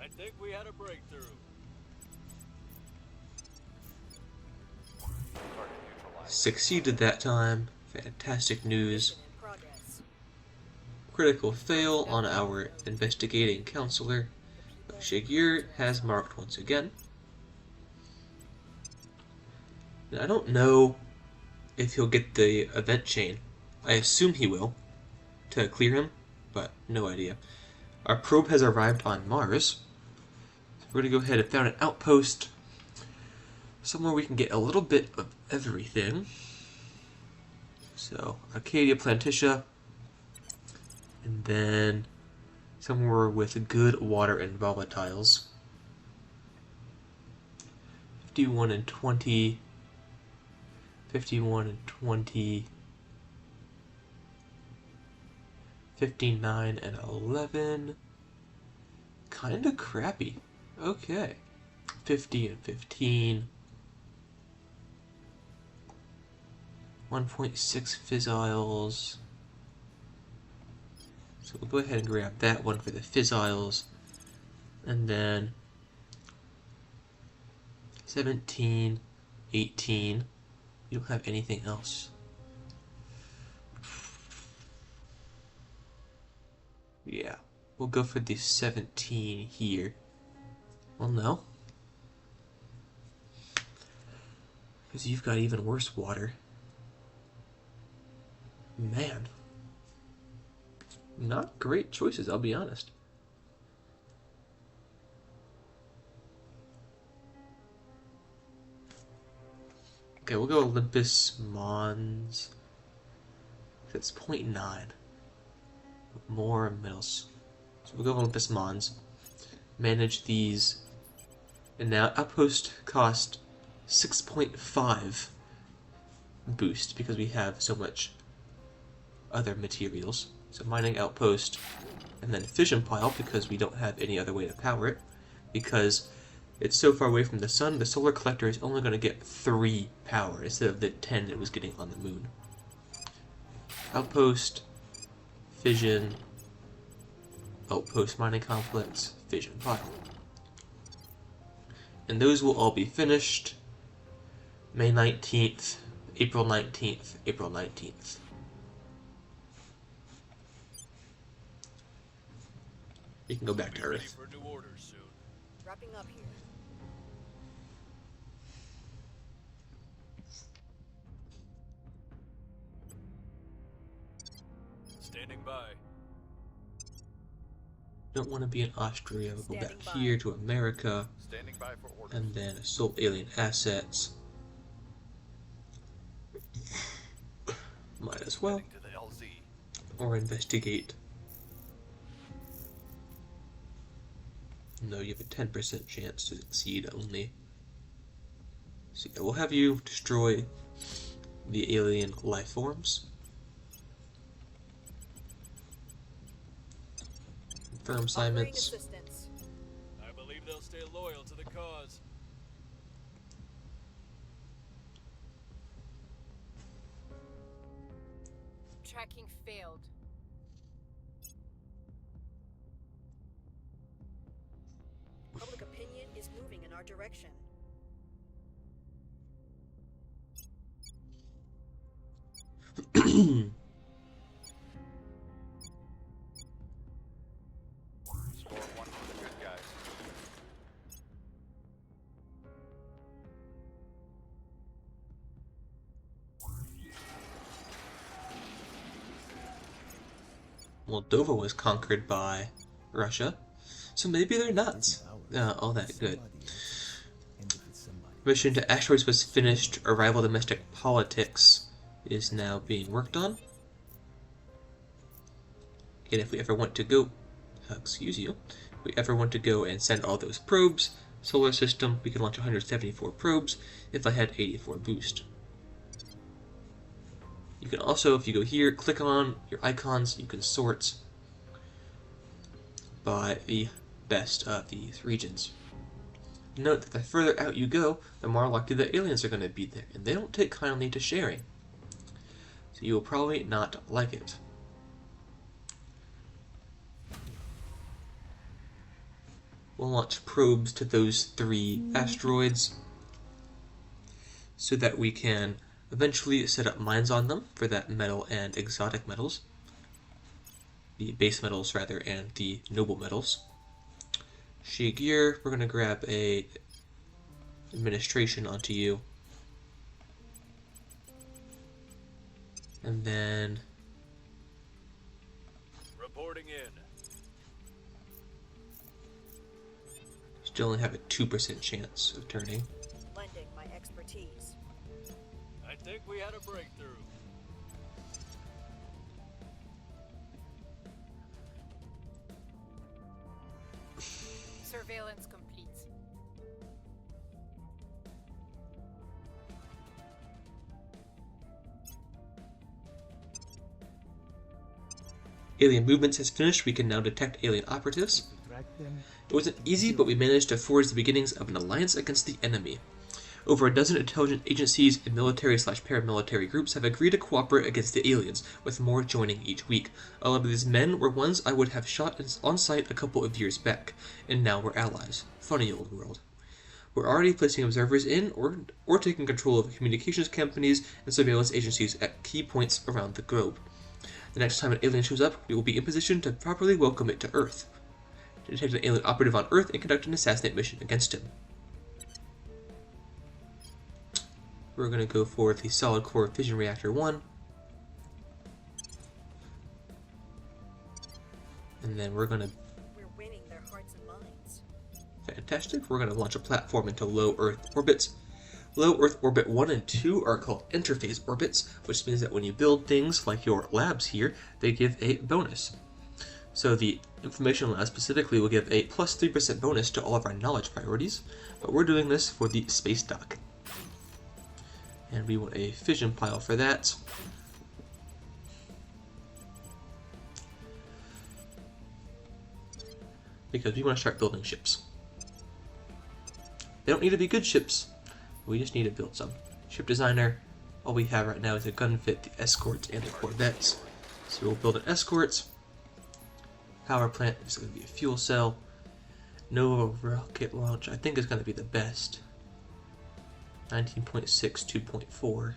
I think we had a breakthrough. Target neutralized. Succeeded that time. Fantastic news. Mission in progress. Critical fail on our investigating counselor. Shigyur has marked once again. Now, I don't know if he'll get the event chain. I assume he will to clear him, but no idea. Our probe has arrived on Mars. So we're going to go ahead and found an outpost somewhere we can get a little bit of everything. So, Arcadia Plantitia, and then somewhere with good water and volatiles. 51 and 20, 51 and 20, 59 and 11, kinda crappy. Okay, 50 and 15, 1.6 fissiles. So we'll go ahead and grab that one for the fissiles, and then 17, 18. You don't have anything else. Yeah, we'll go for the 17 here. Well, no. Because you've got even worse water. Man. Not great choices, I'll be honest. Okay, we'll go Olympus Mons. That's 0.9. More middles. So we'll go Olympus Mons. Manage these. And now outpost cost 6.5. boost because we have so much other materials. So mining outpost, and then fission pile because we don't have any other way to power it. Because it's so far away from the sun, the solar collector is only going to get 3 power instead of the 10 it was getting on the moon. Outpost, fission, outpost mining complex, fission pile. And those will all be finished May 19th, April 19th, April 19th. You can go back to Ready Earth. for new orders soon. Wrapping up here. Standing by. Don't want to be in Austria. We'll go back Standing by. here to America, Standing by for orders. and then assault alien assets. Might as well. Heading to the LZ. Or investigate. No, you have a 10% chance to succeed only. So yeah, we'll have you destroy the alien life forms. Confirm Offering assignments. assistance. I believe they'll stay loyal to the cause. Tracking failed. Public opinion is moving in our direction. Score 1 for the good guys. Moldova was conquered by Russia, so maybe they're not all that good. Mission to asteroids was finished. Arrival domestic politics is now being worked on. And if we ever want to go, excuse you, if we ever want to go and send all those probes, solar system, we can launch 174 probes if I had 84 boost. You can also, if you go here, click on your icons, you can sort by the best of these regions. Note that the further out you go, the more likely the aliens are going to be there, and they don't take kindly to sharing. So you will probably not like it. We'll launch probes to those 3 asteroids so that we can eventually set up mines on them for that metal and exotic metals. The base metals, rather, and the noble metals. Shigir, we're going to grab a administration onto you. And then Reporting in. still only have a 2% chance of turning. Lending my expertise. I think we had a breakthrough. Surveillance complete. Alien movements has finished. We can now detect alien operatives. It wasn't easy, but we managed to forge the beginnings of an alliance against the enemy. Over a dozen intelligence agencies and military/paramilitary groups have agreed to cooperate against the aliens, with more joining each week. All of these men were ones I would have shot on sight a couple of years back, and now we're allies. Funny old world. We're already placing observers in or taking control of communications companies and surveillance agencies at key points around the globe. The next time an alien shows up, we will be in position to properly welcome it to Earth. To detect an alien operative on Earth and conduct an assassinate mission against him. We're going to go for the solid core fission reactor 1. And then we're going to... We're winning their hearts and minds. Fantastic. We're going to launch a platform into low Earth orbits. Low Earth orbit 1 and 2 are called interface orbits, which means that when you build things like your labs here, they give a bonus. So the information lab specifically will give a plus 3% bonus to all of our knowledge priorities, but we're doing this for the space dock. And we want a fission pile for that. Because we want to start building ships. They don't need to be good ships. We just need to build some. Ship designer. All we have right now is a gunfit, the escorts, and the corvettes. So we'll build an escort. Power plant is going to be a fuel cell. Nova rocket launch, I think is going to be the best. 19.6, 2.4.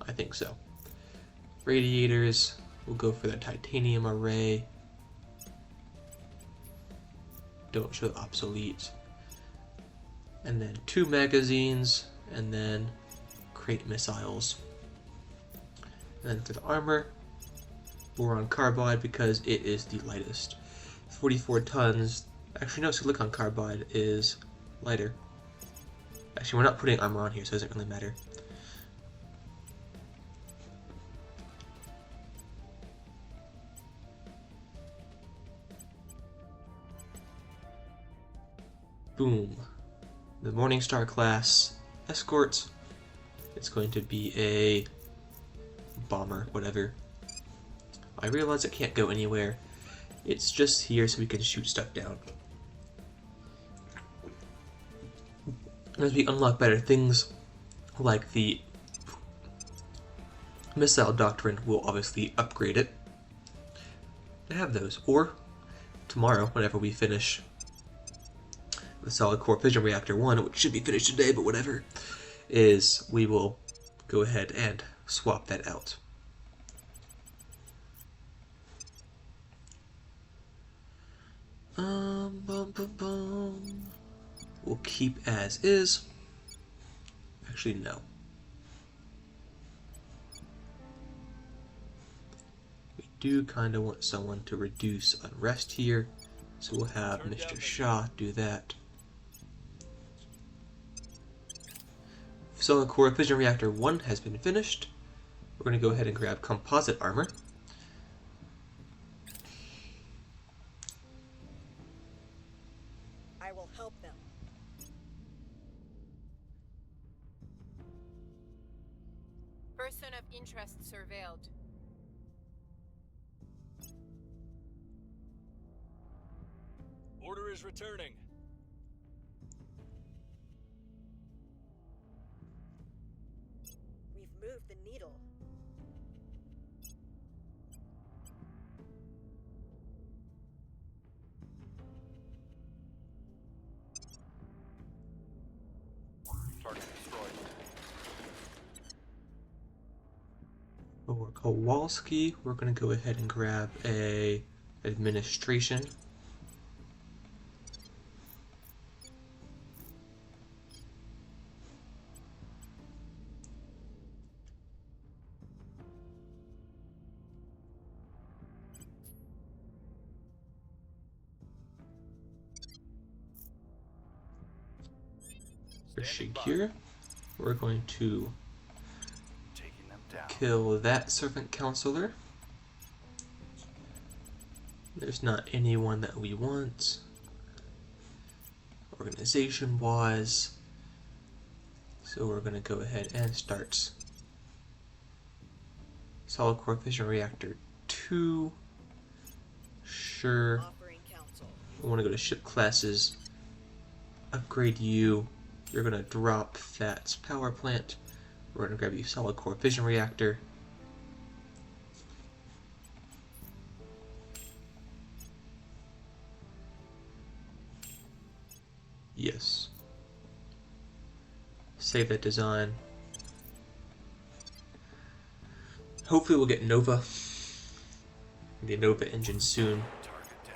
I think so. Radiators, we'll go for the titanium array. Don't show obsolete. And then 2 magazines, and then crate missiles. And then for the armor, boron carbide because it is the lightest. 44 tons. Actually, no, silicon carbide is lighter. Actually, we're not putting armor on here, so it doesn't really matter. Boom. The Morningstar class escort. It's going to be a bomber, whatever. I realize it can't go anywhere. It's just here so we can shoot stuff down. As we unlock better things, like the missile doctrine, we'll obviously upgrade it to have those. Or tomorrow, whenever we finish the solid core fission reactor 1, which should be finished today, but whatever, is we will go ahead and swap that out. We'll keep as is. Actually, no. We do kind of want someone to reduce unrest here, so we'll have Mr. Shah do that. Solid core fission reactor 1 has been finished. We're going to go ahead and grab composite armor. I will help them. Person of interest surveilled. Order is returning. We've moved the needle. Target destroyed. For Kowalski, we're going to go ahead and grab a administration. For Shigure, we're going to Taking them down. kill that servant counselor. There's not anyone that we want. Organization wise. So we're going to go ahead and start solid core fission reactor 2. Sure. Offering counsel. We want to go to ship classes. Upgrade you. You're going to drop that power plant. We're going to grab you solid core fission reactor. Yes. Save that design. Hopefully we'll get Nova. The Nova engine soon. Target down.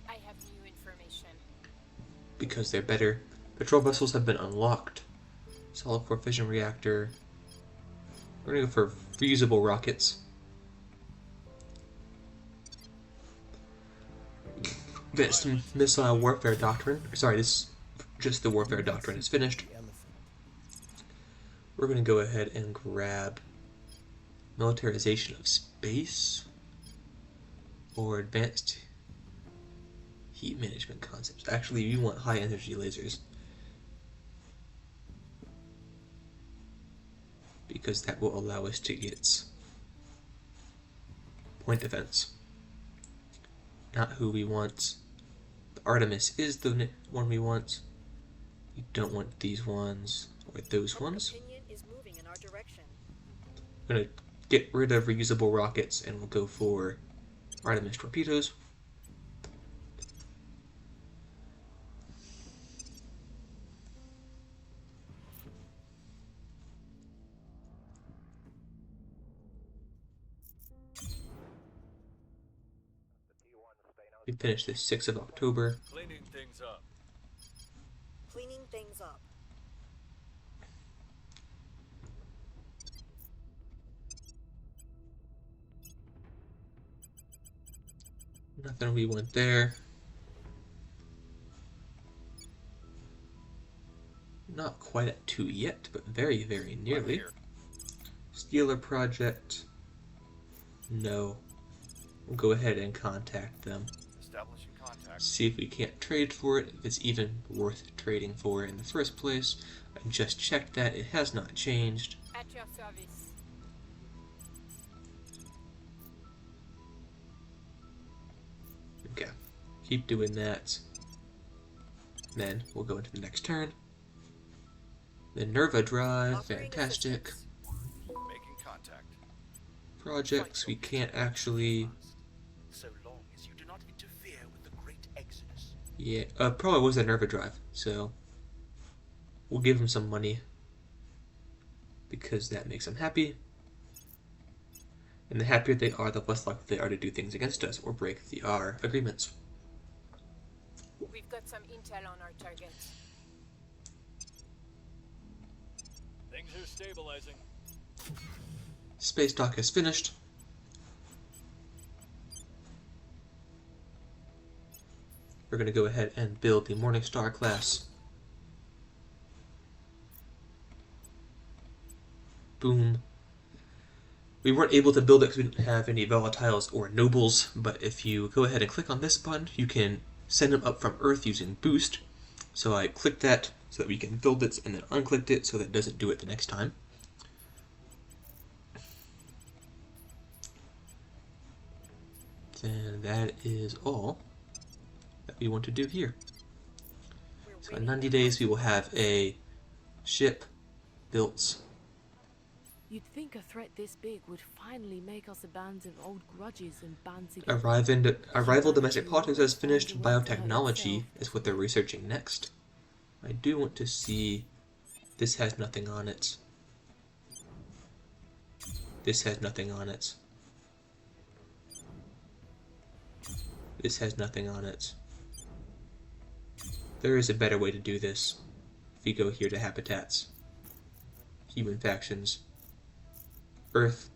I have new information. Because they're better. Patrol vessels have been unlocked. Solid core fission reactor. We're gonna go for reusable rockets. Advanced missile warfare doctrine. Sorry, this just the warfare doctrine is finished. The elephant. We're gonna go ahead and grab militarization of space or advanced heat management concepts. Actually, we want high energy lasers. Because that will allow us to get point defense. Not who we want. The Artemis is the one we want. We don't want these ones or those Public ones. opinion is moving in our direction. We're going to get rid of reusable rockets and we'll go for Artemis torpedoes. We finished this 6th of October. Cleaning things up. Cleaning things up. Nothing we want there. Not quite at 2 yet, but very, very I'm nearly. here. Steeler project. No. We'll go ahead and contact them. Establishing contact. See if we can't trade for it, if it's even worth trading for in the first place. I just checked that, it has not changed. At your service. Okay, keep doing that. Then we'll go into the next turn. The Nerva drive, Offering fantastic. assistance. Making contact. Projects we can't actually. So long as you do not interfere with the great exodus. Yeah, probably was a Nerva drive, so we'll give them some money because that makes them happy. And the happier they are, the less likely they are to do things against us or break our agreements. We've got some intel on our target. Things are stabilizing. Space dock is finished. We're going to go ahead and build the Morningstar class. Boom. We weren't able to build it because we didn't have any volatiles or nobles, but if you go ahead and click on this button, you can send them up from Earth using boost. So I clicked that so that we can build it, and then unclicked it so that it doesn't do it the next time. And that is all that we want to do here. So in 90 days we will have a ship built. You'd think a threat this big would finally make us abandon old grudges and band together. Arrival domestic politics has finished. Biotechnology is what they're researching next. I do want to see. This has nothing on it. This has nothing on it. This has nothing on it. There is a better way to do this. If you go here to habitats, human factions, Earth.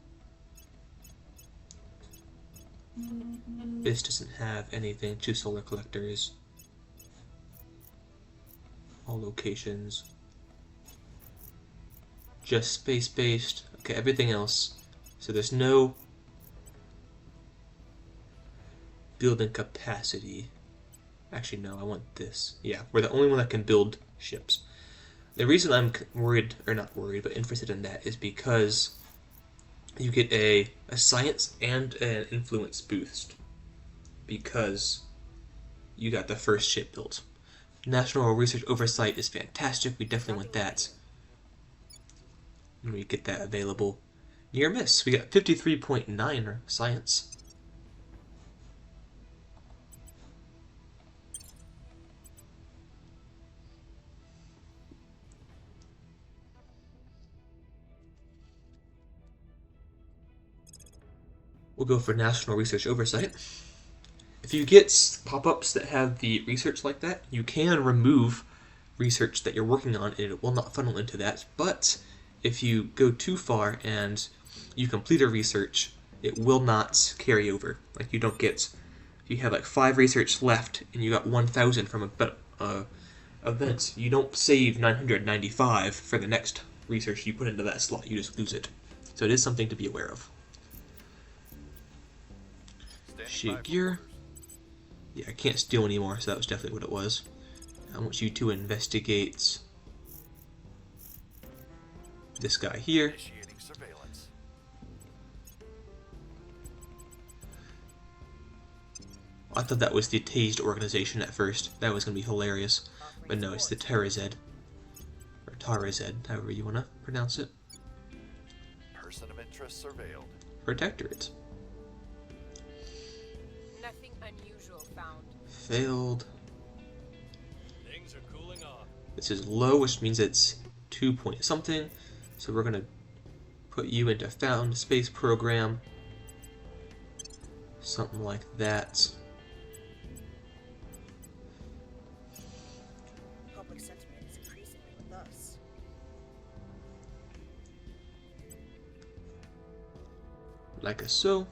This doesn't have anything. 2 solar collectors. All locations. Just space-based. Okay, everything else. So there's no building capacity. Actually, no, I want this. Yeah, we're the only one that can build ships. The reason I'm worried, or not worried, but interested in that is because you get a science and an influence boost because you got the first ship built. National Research Oversight is fantastic. We definitely want that. And we get that available. Near miss. We got 53.9 science. We'll go for National Research Oversight. If you get pop-ups that have the research like that, you can remove research that you're working on and it will not funnel into that. But if you go too far and you complete a research, it will not carry over. Like you don't get, if you have like 5 research left and you got 1,000 from a event, you don't save 995 for the next research you put into that slot. You just lose it. So it is something to be aware of. Standing by for Shigear. orders. Yeah, I can't steal anymore, so that was definitely what it was. I want you to investigate this guy here. Initiating surveillance. I thought that was the tased organization at first. That was going to be hilarious. But no, it's the Terra Z. Or Tara Z, however you want to pronounce it. Person of interest surveilled. Protectorate. Nothing unusual found. Failed. Things are cooling off. This is low, which means it's 2 point something. So we're going to put you into found space program. Something like that. Public sentiment is increasingly with us. Like so.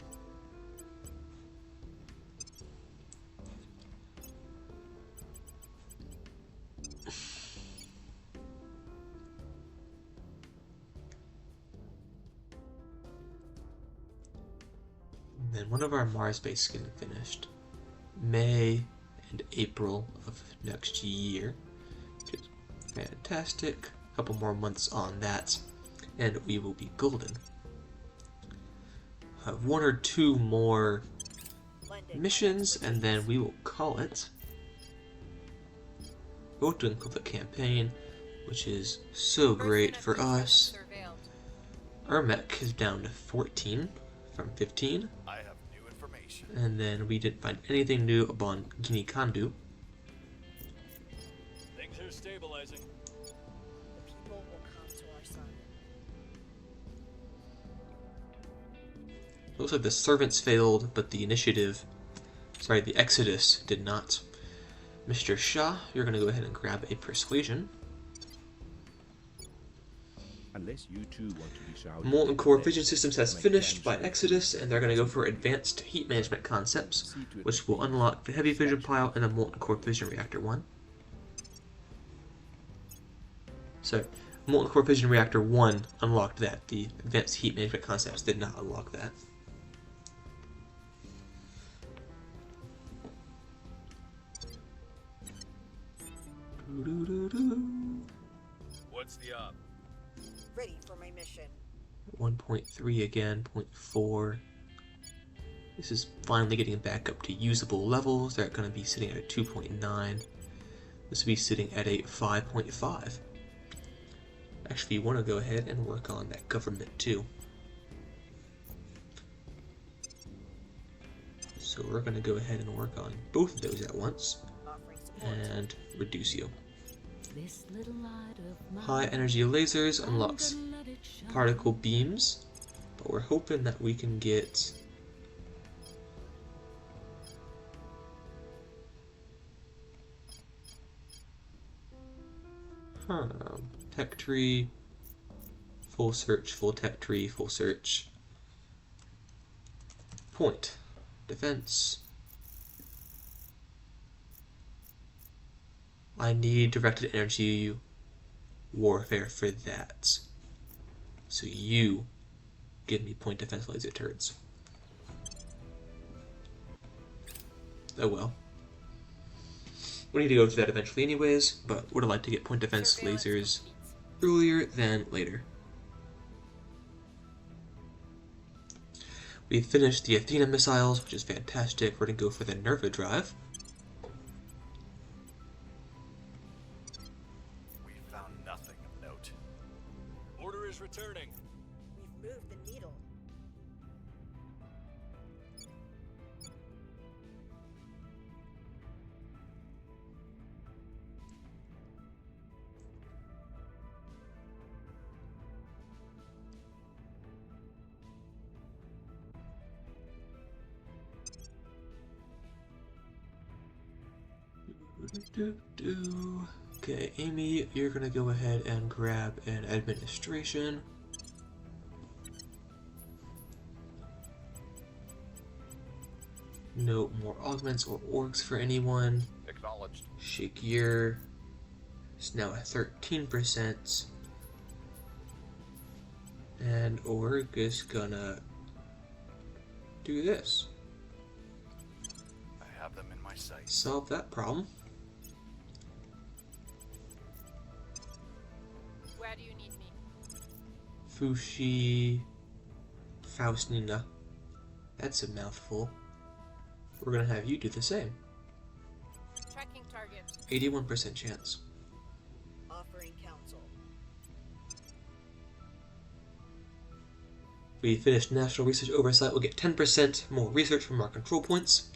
And then one of our Mars bases getting finished. May and April of next year. Which is fantastic. A couple more months on that. And we will be golden. Have one or two more missions, and then we will call it. Go to include the campaign, which is so great for us. Surveilled. Our mech is down to 14 from 15, I have new information. and then we didn't find anything new upon Guinea Kandu. Things are stabilizing. The people will come to our side. Looks like the servants failed, but the Exodus did not. Mr. Shah, you're going to go ahead and grab a persuasion. Unless you two want to be shouted. Molten Core Vision Systems has finished by Exodus, and they're going to go for advanced heat management concepts, which will unlock the Heavy Fission Pile and the Molten Core Fission Reactor 1. So, Molten Core Fission Reactor 1 unlocked that. The advanced heat management concepts did not unlock that. What's the op? Ready for my mission. 1.3 again, 0.4. This is finally getting back up to usable levels. They're going to be sitting at a 2.9. This will be sitting at a 5.5. Actually, you want to go ahead and work on that government too. So we're going to go ahead and work on both of those at once Offering support. and reduce you. This little light of mine, High energy lasers I'm unlocks gonna let it shine. particle beams, but we're hoping that we can get tech tree, full search, full tech tree, full search, point, defense. I need directed energy warfare for that. So you give me point defense laser turrets. Oh well. We need to go to that eventually anyways, but would have liked to get point defense Surveillance lasers complete. earlier than later. We finished the Athena missiles, which is fantastic. We're going to go for the Nerva drive. We found nothing of note. Order is returning. We've moved the needle. Okay, Amy, you're gonna go ahead and grab an administration. No more augments or orgs for anyone. Acknowledged. Shakir is now at 13%. And org is gonna do this. I have them in my my sights. Solve that problem. Where do you need me? Fushi Faustina. That's a mouthful. We're gonna have you do the same. Tracking target. 81% chance. Offering counsel. We finish National Research Oversight. We'll get 10% more research from our control points.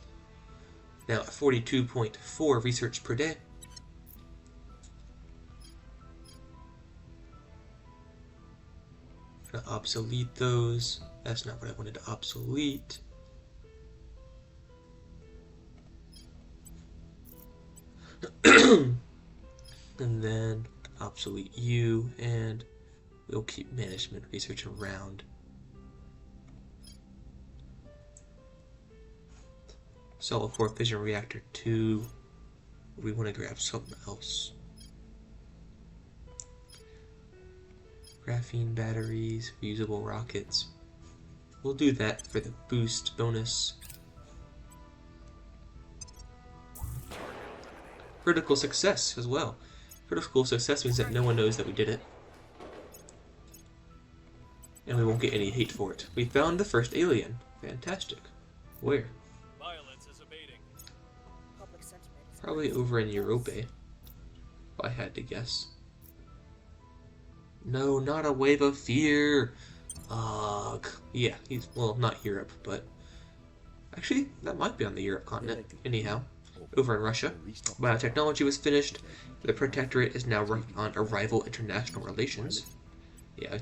Now at 42.4 research per day. Gonna obsolete those. That's not what I wanted to obsolete. And then obsolete you, and we'll keep management research around. Solid core fission reactor 2. We want to grab something else. Graphene batteries, reusable rockets. We'll do that for the boost bonus. Critical success as well. Critical success means that no one knows that we did it. And we won't get any hate for it. We found the first alien. Fantastic. Where? Violence is abating. Public sentiment is Probably over in Europe, if I had to guess. No, not a wave of fear. Ugh. Yeah, he's, well, not Europe, but... Actually, that might be on the Europe continent. Anyhow, over in Russia. Biotechnology was finished. The Protectorate is now working on arrival international relations. Yeah,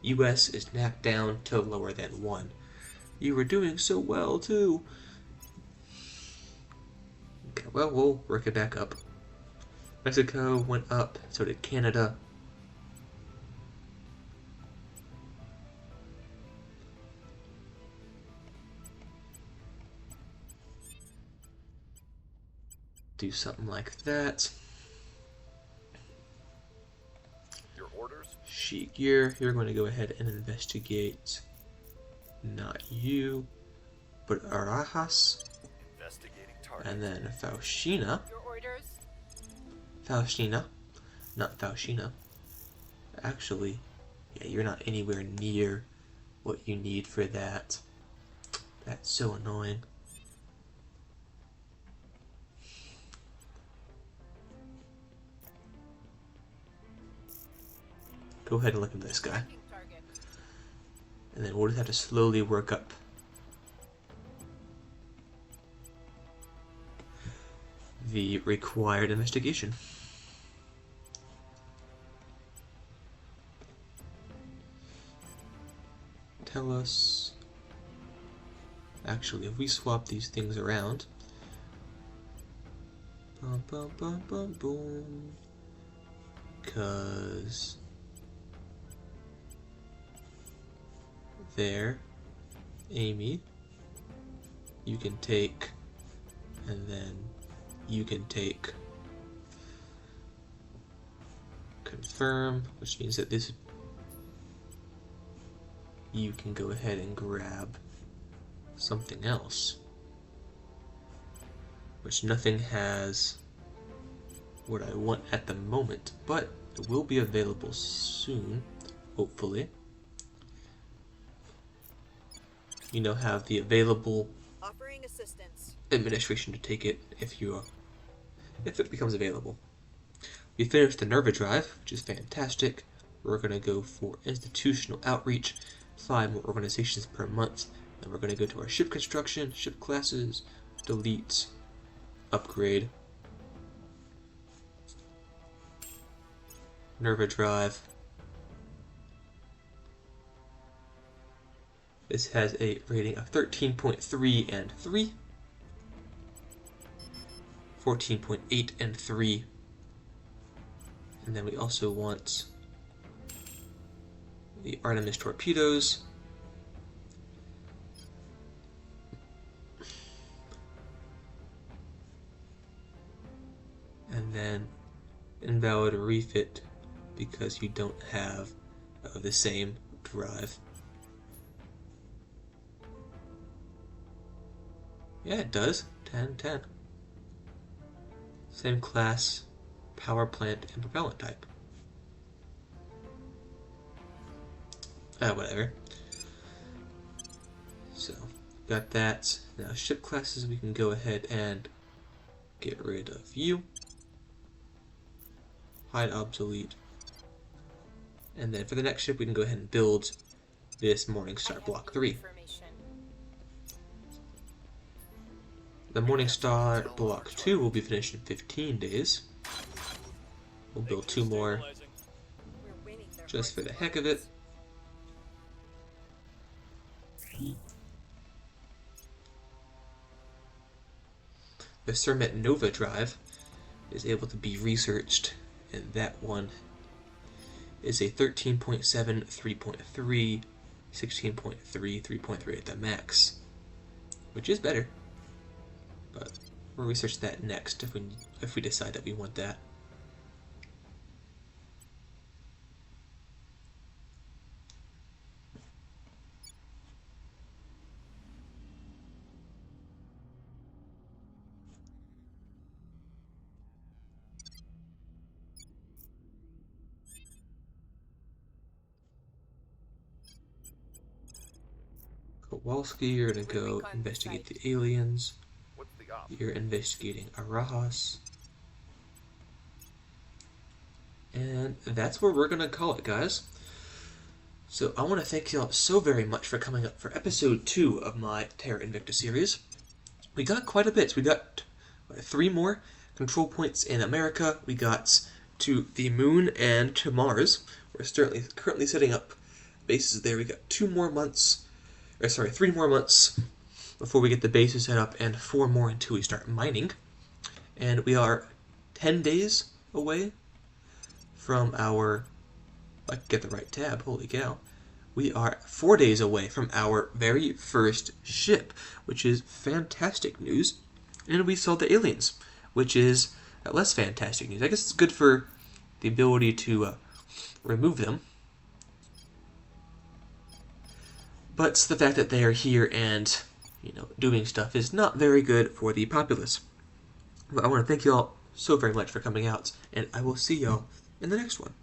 US is knocked down to lower than 1. You were doing so well, too. Okay, well, we'll work it back up. Mexico went up, so did Canada. Do something like that. Your orders? Sheet gear, you're going to go ahead and investigate. Not you, but Arajas. Investigating target. And then Faustina. Your orders? Faustina, not Faustina. Actually, yeah, you're not anywhere near what you need for that. That's so annoying. Go ahead and look at this guy. Tracking target. And then we'll just have to slowly work up. The required investigation. Tell us... Actually, if we swap these things around... Bum, bum, bum, bum, boom. Because... There. Amy. You can take... And then... You can take... Confirm, which means that this... You can go ahead and grab something else. Which nothing has what I want at the moment, but it will be available soon, hopefully. You know, have the available offering assistance. administration to take it if it becomes available. We finished the Nerva drive, which is fantastic. We're going to go for institutional outreach, 5 more organizations per month. Then we're going to go to our ship construction, ship classes, delete, upgrade, Nerva drive. This has a rating of 13.3 and 3, 14.8 and 3, and then we also want the Artemis torpedoes. And then invalid refit because you don't have the same drive. Yeah, it does. 10, 10. Same class, power plant, and propellant type. Whatever. So, got that. Now, ship classes, we can go ahead and get rid of you. Hide obsolete. And then for the next ship, we can go ahead and build this Morningstar Block 3. The Morningstar Block 2 will be finished in 15 days. We'll build 2 more just for the heck of it. The Cermet Nova drive is able to be researched, and that one is a 13.7, 3.3, 16.3, 3.3 at the max, which is better. But we'll research that next if we decide that we want that. Kowalski, you're gonna go investigate the aliens. What's the op? You're investigating Arahas. And that's where we're gonna call it, guys. So I want to thank y'all so very much for coming up for episode 2 of my Terra Invicta series. We got quite a bit. We got 3 more control points in America. We got to the moon and to Mars. We're currently setting up bases there. We got 3 more months before we get the bases set up, and 4 more until we start mining. And we are 10 days away from our... I can get the right tab, holy cow. We are 4 days away from our very first ship, which is fantastic news. And we saw the aliens, which is less fantastic news. I guess it's good for the ability to remove them. But the fact that they are here and, doing stuff is not very good for the populace. But I want to thank you all so very much for coming out, and I will see y'all in the next one.